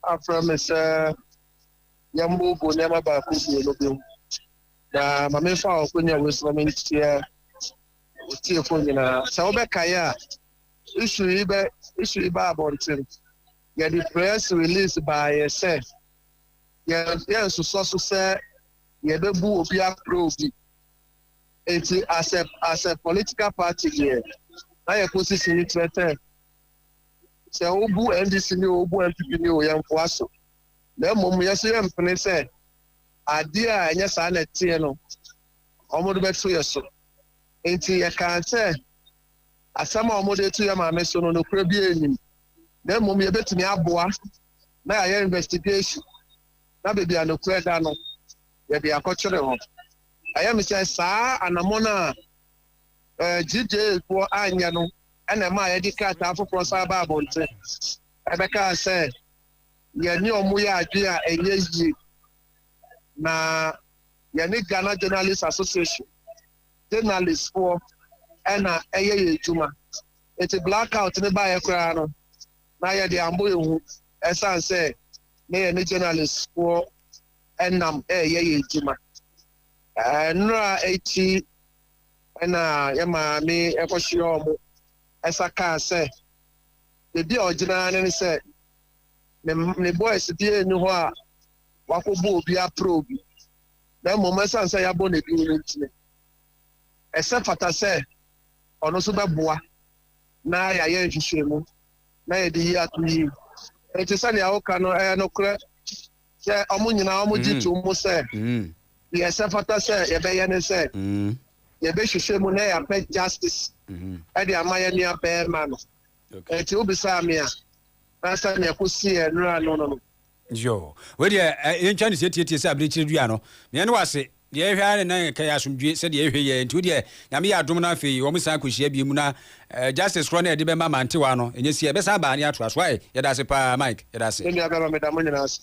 S13: aframese yambo bo ne ma ba ku bi no bi na mame fa okonya wesomenti ya otie fonyina sa obekaya issue ibe abontin ya the press release by say ya so say ya bebu obi akrobi enti as a political party here na ya position it better say obu NDC ni obu MPP ni o ya mfoaso na mom ya so ya mpene say ade a enya sa na tie no omodo beto yeso enti ya kan say asama omodo etu ya ma meso no Krobea enim na mom ya betumi aboa na ya investigation na bebi anokure da no ya de akọchire ho aya me say saa anamona GJ ko anya no ana ma ya dikata afoforo sa ba abonte ebeka say ya ni omu ya adwe a enye yi na yani Ghana Journalists Association journalists for ena eye ejuma eti blackout ne ba ye kra no na ye de ambo ehu esan say na ye journalists for enam eye ejuma nra eti ena ye ma me ekohye omo esaka say the bi original ne say ne boys bi enu ho a wakobo obi aprobi na momesa nsa ya bo na bi ntine ese fata se ono so beboa na ya ye hwehwemu na ye di atuyi eti sane ya oka no no kra se omo nyina omo jitu mo se ye se fata se ye be ye ne se ye be hwehwemu na ya pe justice e di amaye ni abe ma no eti obisa me a na sane yakosi enra no
S1: Yo, where you Chinese say abri chidua no. Me no wase deɛ ɛhwɛ ne nan kɛyɛ asomdwe sɛdeɛ ɛhwɛ yɛ nti wodeɛ nyame yɛ adom no afei wɔm san kɔhyia bi mu na justice korɔ no ɛde bɛma mantewa no ɛnyɛ si ɛbɛsa baa ne atoa so ayɛ yɛda ase paa Mike yɛda ase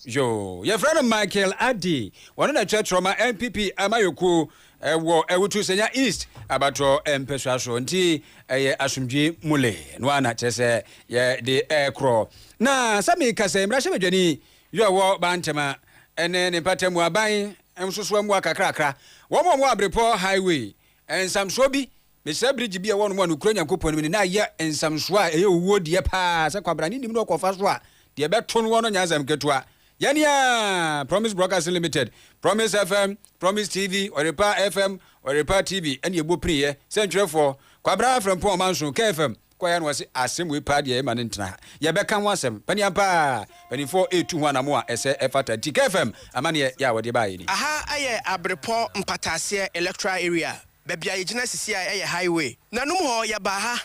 S1: yo yɛfrɛ no Michael Adi wɔno na kyerɛkyerɛ ma MPP amayɛkuo ɛwɔ ɛwotu sɛnya East abatɔ mpɛsua so nti ɛyɛ asomdwe mule no ana kyerɛ sɛ yɛde ɛkorɔ na sɛ meka sɛ mmarahyɛ badwani yɛ wɔ bantɛma ɛne ne mpatamu aban ɛmsoso amu akakrakra wɔn mo abrepɔ highway ensamso bi mesɛ bridge bi ɛwɔ no mu anokura Nyankopɔn ni na yɛ ensamso a ɛyɛ owuo die paa sɛ kwabrani nim no kɔfa so a deɛ bɛto no no nyasam ketua yɛnea Promise Broadcasting Limited, Promise FM, Promise TV, Orepa FM, Orepa TV ɛne ɛbɔ priɛ sɛ ntwerɛfoɔ kwabra from Pon Manso KFM kwaya no wase asɛm we pa deɛ ɛma ne ntena yɛbɛka ho asɛm paniampa panifo etu ho anamo a ɛsɛ ɛfata ti KFM amane yɛ a wɔde baayɛ ni
S15: aha ayɛ abrepɔ mpataseɛ electoral area baabi a yɛgyina sisi a ɛyɛ highway na nom hɔ yɛba ha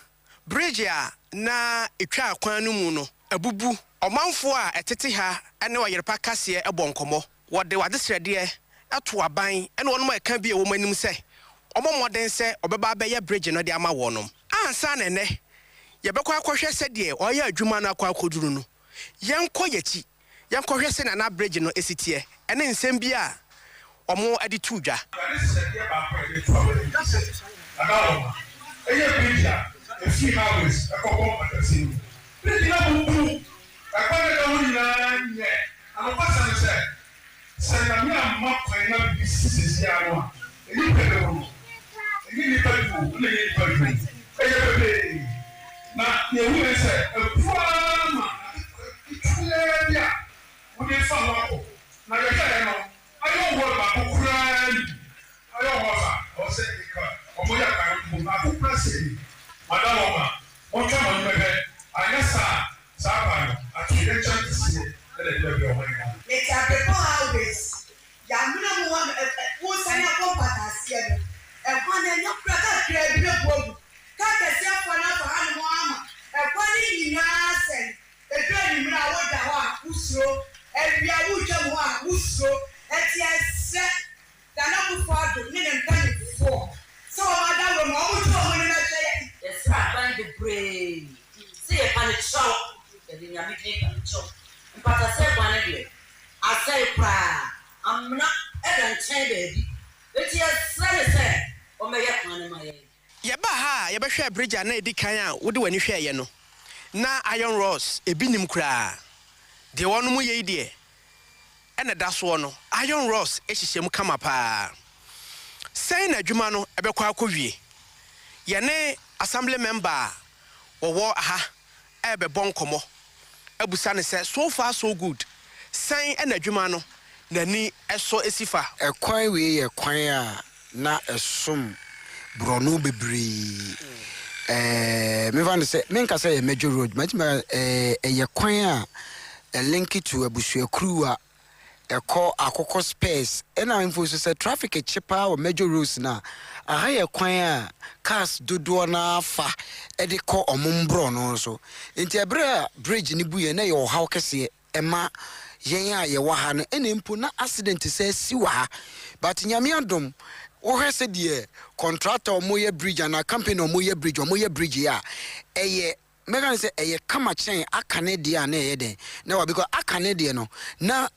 S15: bridge a na etwa kwan no mu no abubu ɔmanfo a ɛtete ha ɛne ɔyerepa kaseɛ ɛbɔ nkɔmɔ wɔde wadesrɛdeɛ ɛto aban ɛne wɔn ɛka bi a wɔn anim sɛ ɔmɔmɔden sɛ ɔbɛba bɛyɛ bridge no de ama wɔnom ansa na nɛ yɛbɛkɔ akɔhwɛ sɛ deɛ ɔyɛ adwuma no akɔ akɔduru no yɛnkɔ yɛkyi yɛnkɔhwɛ sɛ na bridge no esitiɛ ɛne nsɛm bi a ɔmo ade tu dwa
S12: na yewu ese efuama itulebia wode fa ho na yehwe no ayo wo ba kokurani ayo wo ba o se ka o mo ya ka mo ba kokura se madam oma o twa mo bebe ayesa sa ba no akire chance e de bebe o mai na
S16: it's a people always ya muna mo wo san ya ko patasie no e kwa na nyo kra ka kra bi ne bobu KaseƐ for na for han mo ama e kwa ni nyina sen e dra ni mra wo da ho a usro e bia wo twa mo a usro e ti ese da na ku fo ado ni ne mpani fo so ma da wo mo wo twa mo ni na hye yes ra ban the brain see e pan chow e di nya mi di pan chow mpata se kwa na de asai pra amna e dan chen baby e ti ese ne se o me ye kwa ne ma ye
S15: yɛba ha yɛbɛhwɛ bridge a na edi kan a wode wani hwɛ yɛ no na iron rods ebi nim kraa deɛ wɔn mu yɛ deɛ ɛna da soɔ no iron rods ehyehyɛ mu kama paa sɛn na adwuma no ɛbɛkɔ akɔwie yɛne assembly member wɔwɔ aha ɛbɛbɔ nkɔmɔ abusa ne sɛ so far so good sɛn ɛna adwuma no n'ani ɛsɔ esifa
S17: ɛkwan wei yɛ kwan a na ɛsom Brono bebree me van say me nka say major road matima ye kwan a link to abusuakru a ekọ akoko space and info say traffic cheaper or major roads na aha ye kwan a cars dodo na fa e de kọ omombro no so enti ebere bridge ni buye na ye ohaw kese ema yen a ye wa ha no ene mpo na accident say si wa ha but nyame adom wo hwese de contractor moye bridge and a company moye bridge ya eye mega say eye kama chen akane de na eye den na wa because akane de no na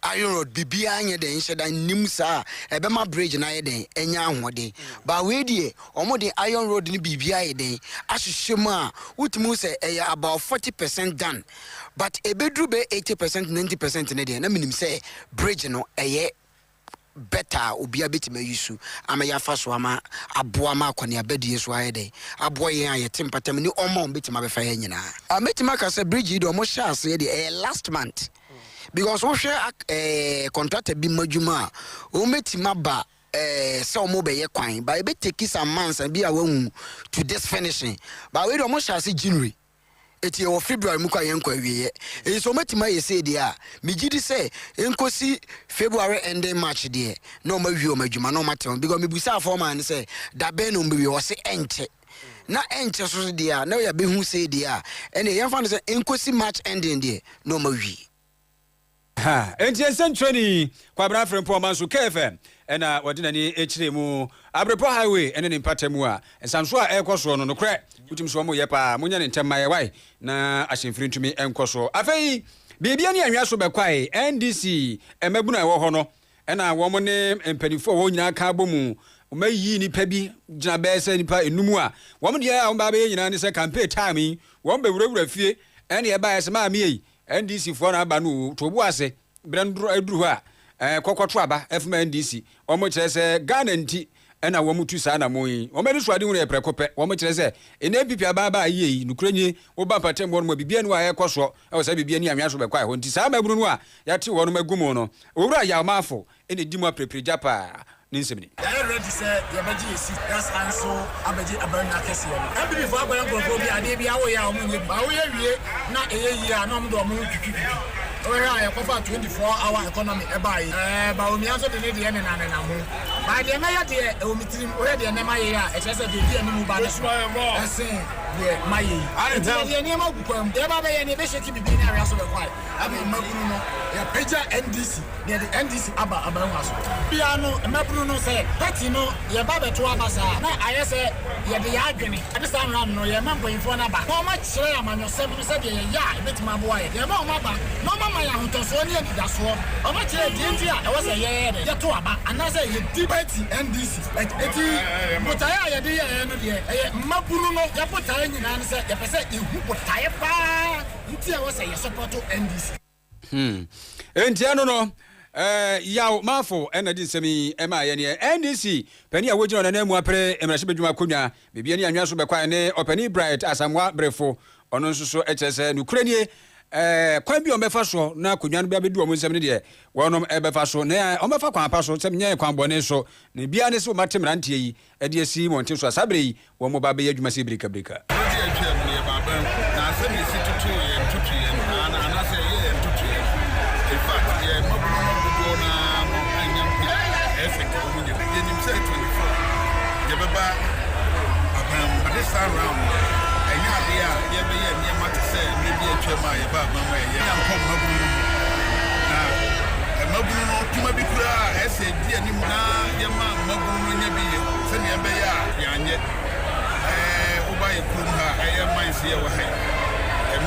S17: iron road bibia anye den hye dan nim sa ebe ma bridge na eye den enya ahode ba we de omo de iron road ni bibia eye den ahwehwe mu a wutimu say eye about 40% done but ebedru be 80% 90% ne de na minim say bridge no eye better obia betima yusu ama ya faso ama aboa ma akwane abadie so ayede aboa yen ayete mpatam ni omo betima befa yen nyina ametima ka se bridge do mo sha ase de last month because wo hwe contractor bi madwuma o metima ba se omo be ye kwan ba e be take some months and be awu to this finishing ba we do mo sha ase January eti e wo February mu kwa yen kwa wiye e so matima ye say dia me gidi say enkosi February ending March dia no ma wi o madwuma no matem because me busa foreman say da be no mbi wo say enche na enche so dia na ya be hu say dia ene yen fa no say enkosi March ending dia no ma wi
S1: ha enti ensentwani kwabra frem po manso KFM ɛna wɔde nani ekyire mu Abrepo highway ɛne ne mpata mu a nsanso a ɛkɔ so no nokorɛ wotim so mo yɛ pa munya ne ntɛm mayɛ wai na ahyemfiri ntumi ɛnkɔ so afei bibia ne anwa so bɛkwae NDC ɛmabuna ɛwɔ hɔ no ɛna wɔn ne mpanifo wɔ nyina ka bomu omayi nipa bi gyina bɛsɛ nipa enum a wɔn deɛ a wɔn ba bɛyɛ nyina ne sɛ campaign time yi wɔn bɛwurawura fie ɛne ɛba ɛsɛ maa mi yi NDC foɔ na aba no to bu ase brandro aduru hɔ a kɔkɔto aba ɛfuma NDC wɔn kyerɛ sɛ Ghana nti ɛna wɔn tu saa na mo yi wɔn ani so ade wɔn yɛ prɛko pɛ wɔn kyerɛ sɛ NPP aba yi nukura nyi wɔba patem wɔn mo bibia no a ɛkɔ so ɛwɔ sɛ bibia ni anwa so bɛkɔ a hɔ nti saa maburu no a yɛte wɔn magum no owura yawmafo ɛne di mu aprepre japa ne nsɛm ni
S18: yɛ ready sɛ yɛbɛgye yɛsi that's answer abɛgye abɛnya kɛse yɛ no ɛbi fo abɛnya nkurɔfoɔ bi ade bi awɔ yɛ a ɔmo nyɛ bi awɔ yɛ wie na ɛyɛ yie a na ɔmo de ɔmo twitwi ɔyɛ a yɛkɔfa 24-hour economy ɛba yi baomia nso de ne deɛ ne nanena ho ba deɛ mɛyɛ deɛ ɛwɔ me tirim ɔyɛ deɛ nɛma yɛ a ɛkyerɛ sɛ deɛ anim ba ne so ɛsen deɛ ma yɛ yi deɛ nneɛma gu kwam deɛ ba bɛyɛ ne bɛhyɛ bibi ne awia so bɛkwae ama mmabunu no yɛpagya NDC deɛ de NDC aba abanwa so bia no mmabunu no sɛ party no yɛba bɛto aba saa na ayɛ sɛ yɛde yɛ adwene ɛde saa mmara no yɛma mpanyinfoɔ no aba na ɔmakyerɛ amanyɔsɛm no sɛdeɛ yɛyɛ a ɛbɛtumi aboa yɛ yɛma ɔmaba na ɔmama yɛ ahontɔsoɔ ne anidasoɔ ɔmakyerɛ deɛ nti a ɛwɔ sɛ yɛyɛ dɛ yɛto aba anaasɛ yɛdi party NDC ɛti botaeɛ a yɛde yɛyɛ no deɛ ɛyɛ mmabunu no yɛbotaeɛ nyinaa no sɛ yɛpɛ sɛ yɛhu botaeɛ paa nti a ɛwɔ sɛ yɛsɔpɔto NDC
S1: entia no yaw mafo ena di nsɛm ɛma yɛ ne NDC pani a wogina na namu apre emrahye bedwuma konwa bibia ne anwa so bɛkwa ne opani bright asamwa brefo ɔno nso so ɛkyerɛ sɛ nukuranie kwan bi ɔmɛfa so na konwa no bia bedu ɔmo nsɛm ne deɛ wɔnom ɛbɛfa so na ɔmɛfa kwan pa so sɛ nyɛ kwan bɔne so ne bia ne so matem rantie yi ɛde asi monte so asabre yi wɔn mo ba bɛyɛ adwuma sɛ brika
S19: this around and yeah to say maybe a chema yaba mama ya kom mabunu na mabunu tuma bi kura ese dia ni na yama mabunu nya bi se ne be ya anye oba ye kum ha mansi ye wa ha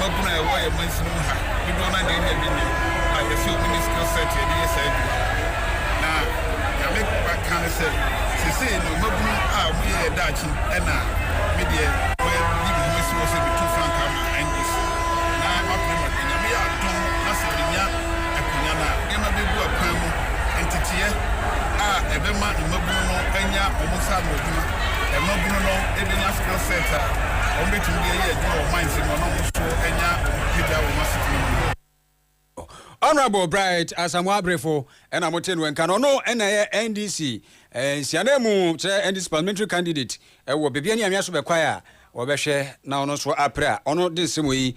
S19: mabunu e wo ye mansi no ha bi do na nya bi ni na ye feel minister set ye dey say na ya make back can say no mabunu a mo ye dachi na media where people must also be too frank and this na apprema kenya me ya don na se nya akunya na e ma be bu akwan mu entitiye a ebe ma mabunu no anya omusa no aduma e mabunu no e be nya skill set a o betu ye ye aduma o mind se no no so anya hida o masiti
S1: Honorable Bright Asamoah Brefo ena motenu enka no ena ye NDC nsianemu kyerɛ NDC parliamentary candidate wo bebia ne anwa so bɛkwae a wɔbɛhwɛ na ono so apra ono de nsɛm yi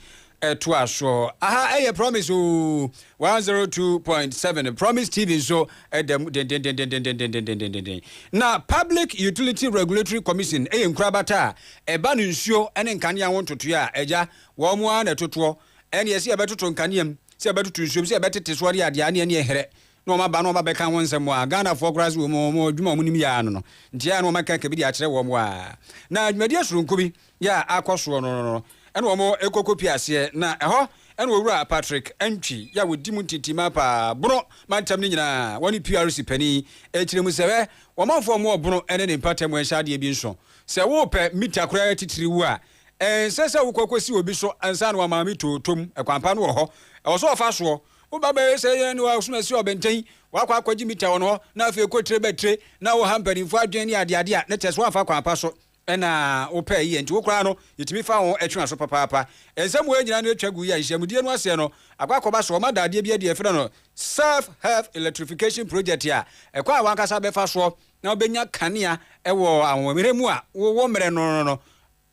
S1: to aso aha ɛyɛ promise 102.7 promise TV so edem den na Public Utility Regulatory Commission ɛyɛ nkurabata ɛba no nsuo ɛne nkane a wontoto a ɛgya wo mo a na totoɔ ɛne yɛsi ɛbɛtoto nkaneam sɛ ɛbɛtoto nsuo sɛ ɛbɛtete so ade ade ne ɛherɛ no ma ba no ma bɛka won nsɛm a Ghana for grass wo mo adwuma mo nim ya no nti ya no ma ka bi de akyerɛ wo mo a na adwumadi asoronko bi ya akɔso no ɛna wo mo ekokopi ase na ɛhɔ ɛna owura Patrick Antwi ya wodi mu titima pa bro mantam ne nyina woni PRC pani ɛkyerɛ mu sɛ wo manfo mo bro ɛne ne patam ɛnhyade bi nso sɛ wo pɛ mita kora titiri wu a sɛ wo kokosi obi so ansa no ma mi totom ɛkwampa no wɔ hɔ ɛwɔ so ɔfa so wo ba bɛ sɛ yɛ no asuna si obenten wakɔ akɔgye mita wɔ no na afei kotre bɛtre na wo hampanifo adwen ne ade a ne tɛso afa kwampa so ɛna wo pɛ yi nti wo kora no yitimi fa ho atwa so papaapa ensɛm wo nyina no atwa gu yi a hyɛmudie no ase no akɔba so ma daade bi ade efra no self help electrification project a ɛkɔ a wankasa bɛfa so na obenya kanea ɛwɔ ahomere mu a wo mmerɛ no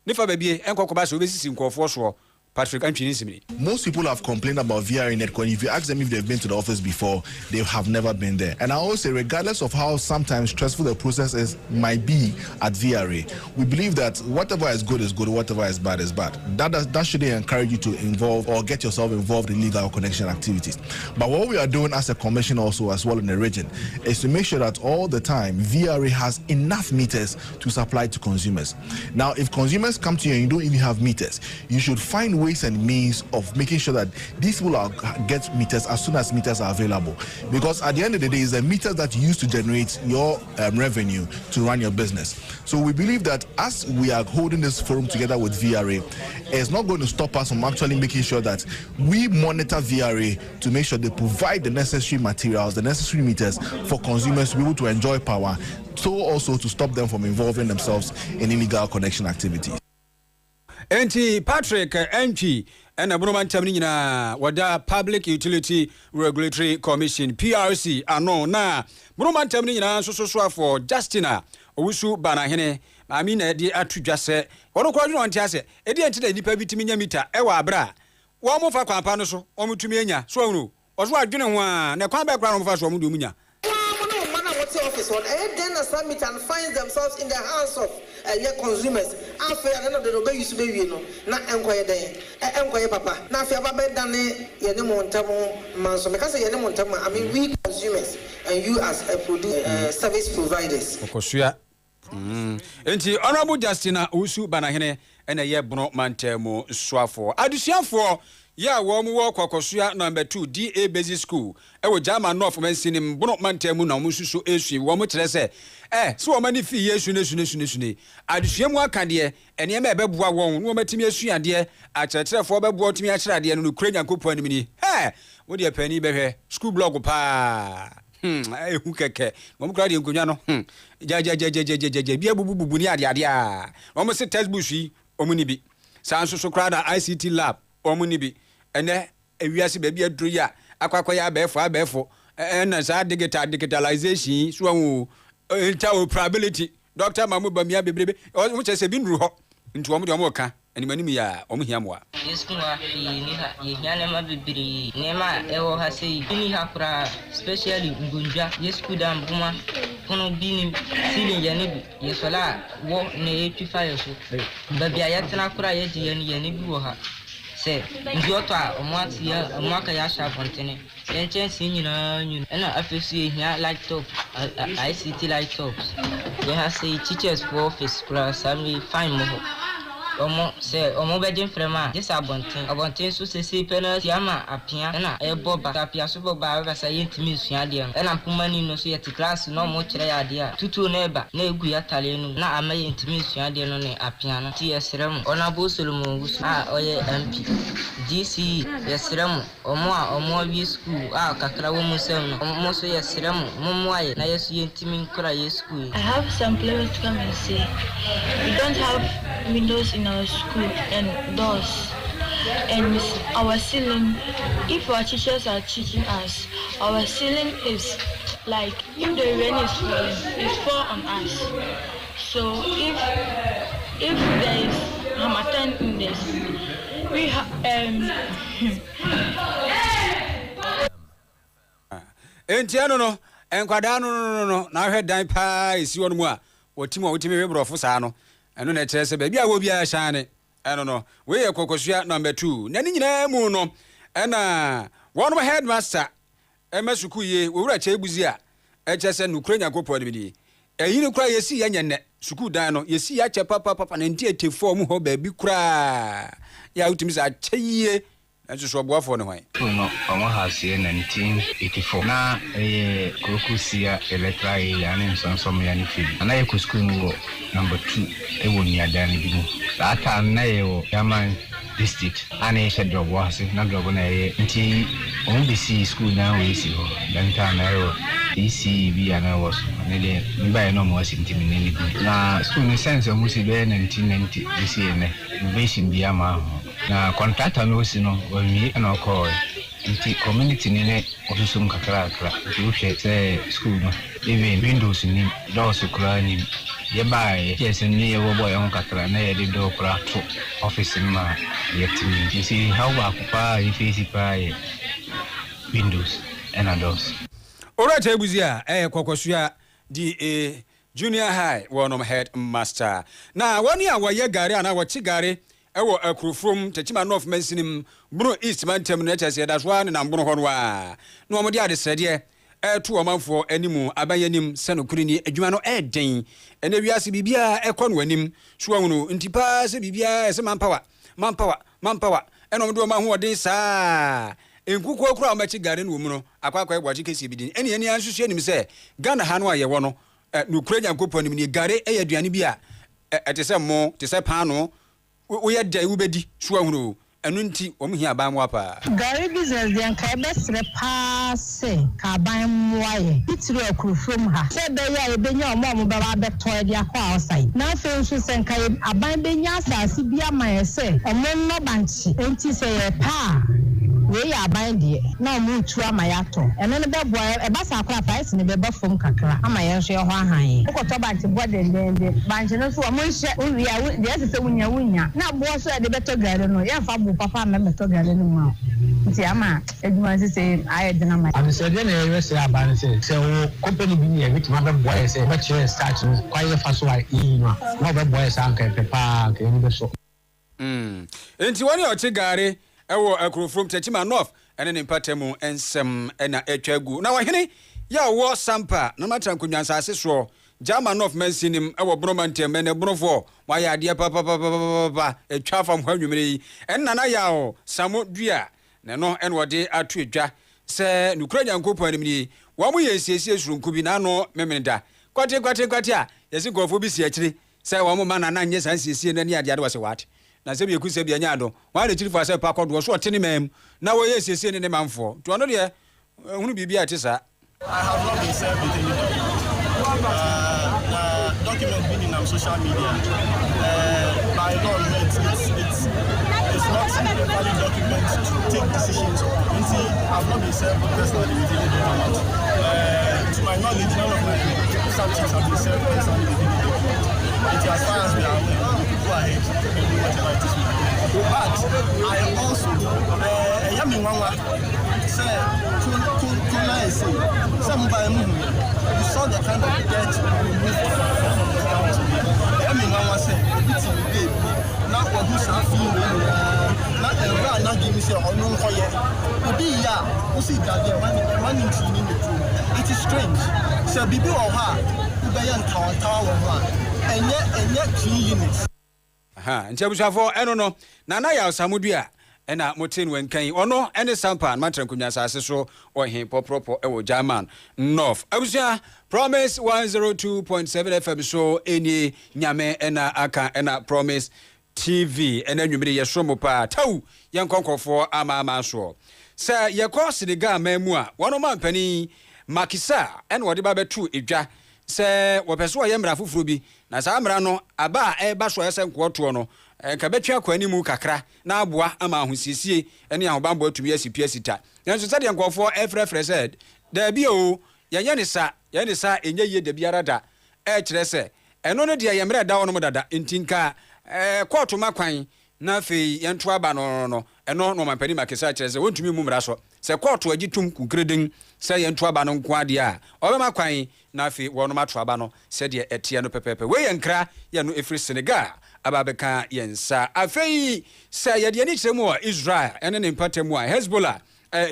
S1: nifa babie enkɔkɔba so obesisi nkɔfoɔ so Patrick Anchini.
S11: Most people have complained about VRA Netcoin. If you ask them if they've been to the office before, they have never been there. And I always say, regardless of how sometimes stressful the process might be at VRA, we believe that whatever is good, whatever is bad is bad. That shouldn't encourage you to involve or get yourself involved in legal connection activities. But what we are doing as a commission also as well in the region is to make sure that all the time VRA has enough meters to supply to consumers. Now, if consumers come to you and you don't even have meters, you should find ways and means of making sure that these people get meters as soon as meters are available. Because at the end of the day, it's the meters that you use to generate your revenue to run your business. So we believe that as we are holding this forum together with VRA, it's not going to stop us from actually making sure that we monitor VRA to make sure they provide the necessary materials, the necessary meters for consumers to be able to enjoy power, so also to stop them from involving themselves in illegal connection activities.
S1: Enti Patrick MP and Abroman Tamina wada Public Utility Regulatory Commission PRC ano na Broman Tamina so for Justina Owusu Banahene I mean di atudwa se wono kwa dwon antiase e di enti da nipa bitimi nya mita e wa abra wo mo fa kwampa no so o mutumi enya so unu oso adwene ho a na kwa ba kra no fa so mo do munya
S20: office on then submit and find themselves in the hands of consumers. After the obey you be no na enkoye den enkoye papa na afia ba be dane ye ne montamo manso because ye ne montamo I mean we consumers and you as a service providers.
S1: Okosua enti honorable Justina Owusu Banahene ena ye bro mantemo soafo adusuafo ya wo mu wo kwakosua number 2 DA Basic School e wo Jama North Mansinim bro mantemu na mu susu esu wo mu kire se so wo mani fi yesu ne adusuamu akade ene ma ebeboa won wo matimi esu ade a kyerekerefo beboa otimi a kire ade no kure nyankopon anim ni wo de pani behwe school blog pa ehu keke wo mu kra de nkonwa no ja bia bubu ni ade a wo mu se textbook yi omu ni bi sanso so kra da ICT lab omu ni bi ene ewiase baabi aduru ya akwakoya abefo na sa digitalization so wu interoperability Dr. Mamu Bamia bebrebe o che se bi nuru ho nti omo de omo ka animanim ya omo hiamwa
S21: yesu wa fi ni ha ye hiane ma bebiri nema ewo ha sei ni ha kura especially ngunja yesu dam buma kono bini sile ya ne bi yesola wo ne epifa yeso babia ya tena kura ye di ye ne bi wo ha se njoto a omwaka ya sha kontene yenchen sinyina nyu na afesu ehia laptop ICT laptops they have say teachers for office class and fine mo omo bedin frema this abonten so se penalty ama apia na ebo batapia so boba ba say ntimi sua de na mpumani no so yet class no mo kire ya de a tutu na eba na egu ya tale no na ama ntimi sua de no ne apia no ti yesrem ona bo solomo wusu oye MP DC yesrem omo wi school kakra wo musem no omo so yesrem momo aye na yesu ntimi nkura ye school.
S22: I have some players come and say we don't have windows in our school and doors and our ceiling. If our teachers are teaching us, our ceiling is like if the rain is falling, it's fall on us. So if there is Hamatan in this, we
S1: entiano no enkwada no na hwe dan pa esi wonu mu a wotimo webrofo saa no eno na kire se ba bia wo bia hyane eno no we ye kokosua number 2 na ni nyina mu no ena one headmaster emasuku ye wo wura che ebuzi a eche se nukure nyakopo de bi eyini kura yesi ya nyenne suku dan no yesi ya che papa na nti etefo mu ho ba bi kura ya utimi sa cheye enso so boafo ne hwan
S23: no omo hasie 1984 na kokusia electra ya ne nsonsom ya ne fili na ye school no number 2 ewo ni adani bi mu ata na ye wo yaman district ana she drop was na drop na ye nti on bisi school na we si ho dan ta na yo isi bi ana was ne de mba no mo wasi ntimi ne ni bi na school ni sense mu si be 1990 bisi ne innovation bi ama na contractor no si no we na ko nti community ni ne ofiso mkakra nti wo hwe say school no even windows ni doors kura ni ye buy yes ni wo boy on kakra na ye do kra to office ma ye timi you see how ba pa face pa windows and others
S1: ora tebuzia kokosua di junior high one head master na woni a woye gare ana wo chi gare ewo akurufrom techima north mensinim bro east mantem na chese da so na mbro ho no a na omode ade srede to omanfo animu abayanim sanokuri ni adwuma no den ene wiase bibia ekọ no anim so ahunu ntipa se bibia se manpower ene omode oma ho odin saa enkuku okura omachi gare no mu no akwakwa egwachi kesi bidin ene ansusu anim se Ghana ha no aye wo no no kura nyankopon ni gare aduane bi a etese mo tese paano wo ye dai wo bedi so ahunu enu nti wo mhia ban mo apa
S3: gare business den ka besre paase ka ban moaye itiro akurufom ha se be ya ebenya omo be ba beto dia kwa outside na fe nso se nka aban benya asase bia mayese omo no banchi enti se ye pa we ya ban de na mu tu amayato eno ne be boy e ba sa akra price ne be ba fom kakra amaye so ye ho ahan ukoto banchi bodendende banchi no so mo hye wi ya de se wunya na bo so de beto gare no ye fa papa me beto gare no ma nti ama eduma se aye dena ma and se de na ye se aban se wo company bi ni e bit ma be boy se be chere start no kwaye fa so ai no na be boy se anka pepa ke ni be so
S1: enti woni o chi gare ewo akurofrom techima north ene ne mpatemu ensem ena etwagu na wahene ya wo sampa na matankunyansa aseso Jama North mensinim ewo bromantem ene brofo waya ade papa etwa fam hwanwumere yi enna ya o samo dua ne no ene wode atu edwa se nukura nyankopon animni wo mo yesiesie surunku bi na no memeneda kwate a yesi gofo bi si akire se wo mo mana na nye sansiesie na ni ade wase wate na se bi ekusa bi anya ado wa le chiri fo ase pa kodo so otene mem na wo yesiesie ne manfo to no de hunu bibia tisa
S4: I have not been served with any document been in social media. By law, it's not a valid document to take decisions on. I've not been served personally with any document. To my knowledge, none of my subjects have been served personally with any document. As far as we are aware, go ahead and do whatever it is we do. But I also, somebody you saw the kind of dirt removed from the ground. I mean, I was saying, it's a baby. Not what who's feeling, not the run, not give me say, oh, no, for you. Be ya, who see that they're running to in the room. It is strange. So, Bibi or her, who be on tower one, and yet 3 units.
S1: Aha, and Chabusafo, I don't know. Nana ya Samudria. Ena motin wenkan ono ene sampa matrankunya sase so ohin popropo ewo German North abusia Promise 102.7 FM so eni nyame ena aka ena Promise TV ena nwumire yesomo pa taw yenkonkofo ama so sa yekọ Senegal mamu a wono mampani Makisa ena wode ba betu edwa se wopeso yemra fufuro bi na sa amra no aba eba so yesenko no ka betwa kwani mu kakra na aboa ama ahosiesie ene ahobambo atumi asipia sita yanso sade yankofo efrefre said da bi o yenye ne sa enye ye da biara da kire se eno no de yemre da wono dada ntinka court makwan na fe yento aba no eno no mampani Makisa kire se wontumi mu mra so se court agitum kukreden se yento aba no nko ade a obema kwan na fe wono matro aba no se de etie no pepepe we yenkra ye no efri Senegal ababeka yensa afei sa yede ani kyeremu a Israel ene ne mpatemu a Hezbollah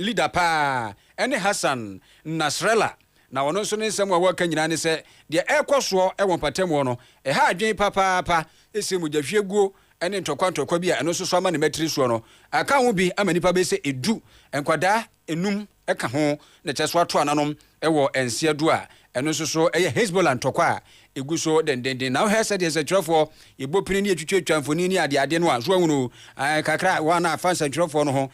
S1: leader pa ene Hassan Nasrallah na wono so ne nsem a waka nyina ne se de ekoso e won patemu no ha adwen papa esemu dahwieguo ene ntokwa bi a eno so ama ne matiri so no aka ho bi ama nipa be se edu enkwada enum eka ho ne kyeso ato ananom ewo ense adu a eno so Hezbollah ntokwa eguso dendenden na ho said yes atwrefo ebopini ne etwetwa mfoni ni ade no a so ahunu kakra wa na fansa atwrefo no ho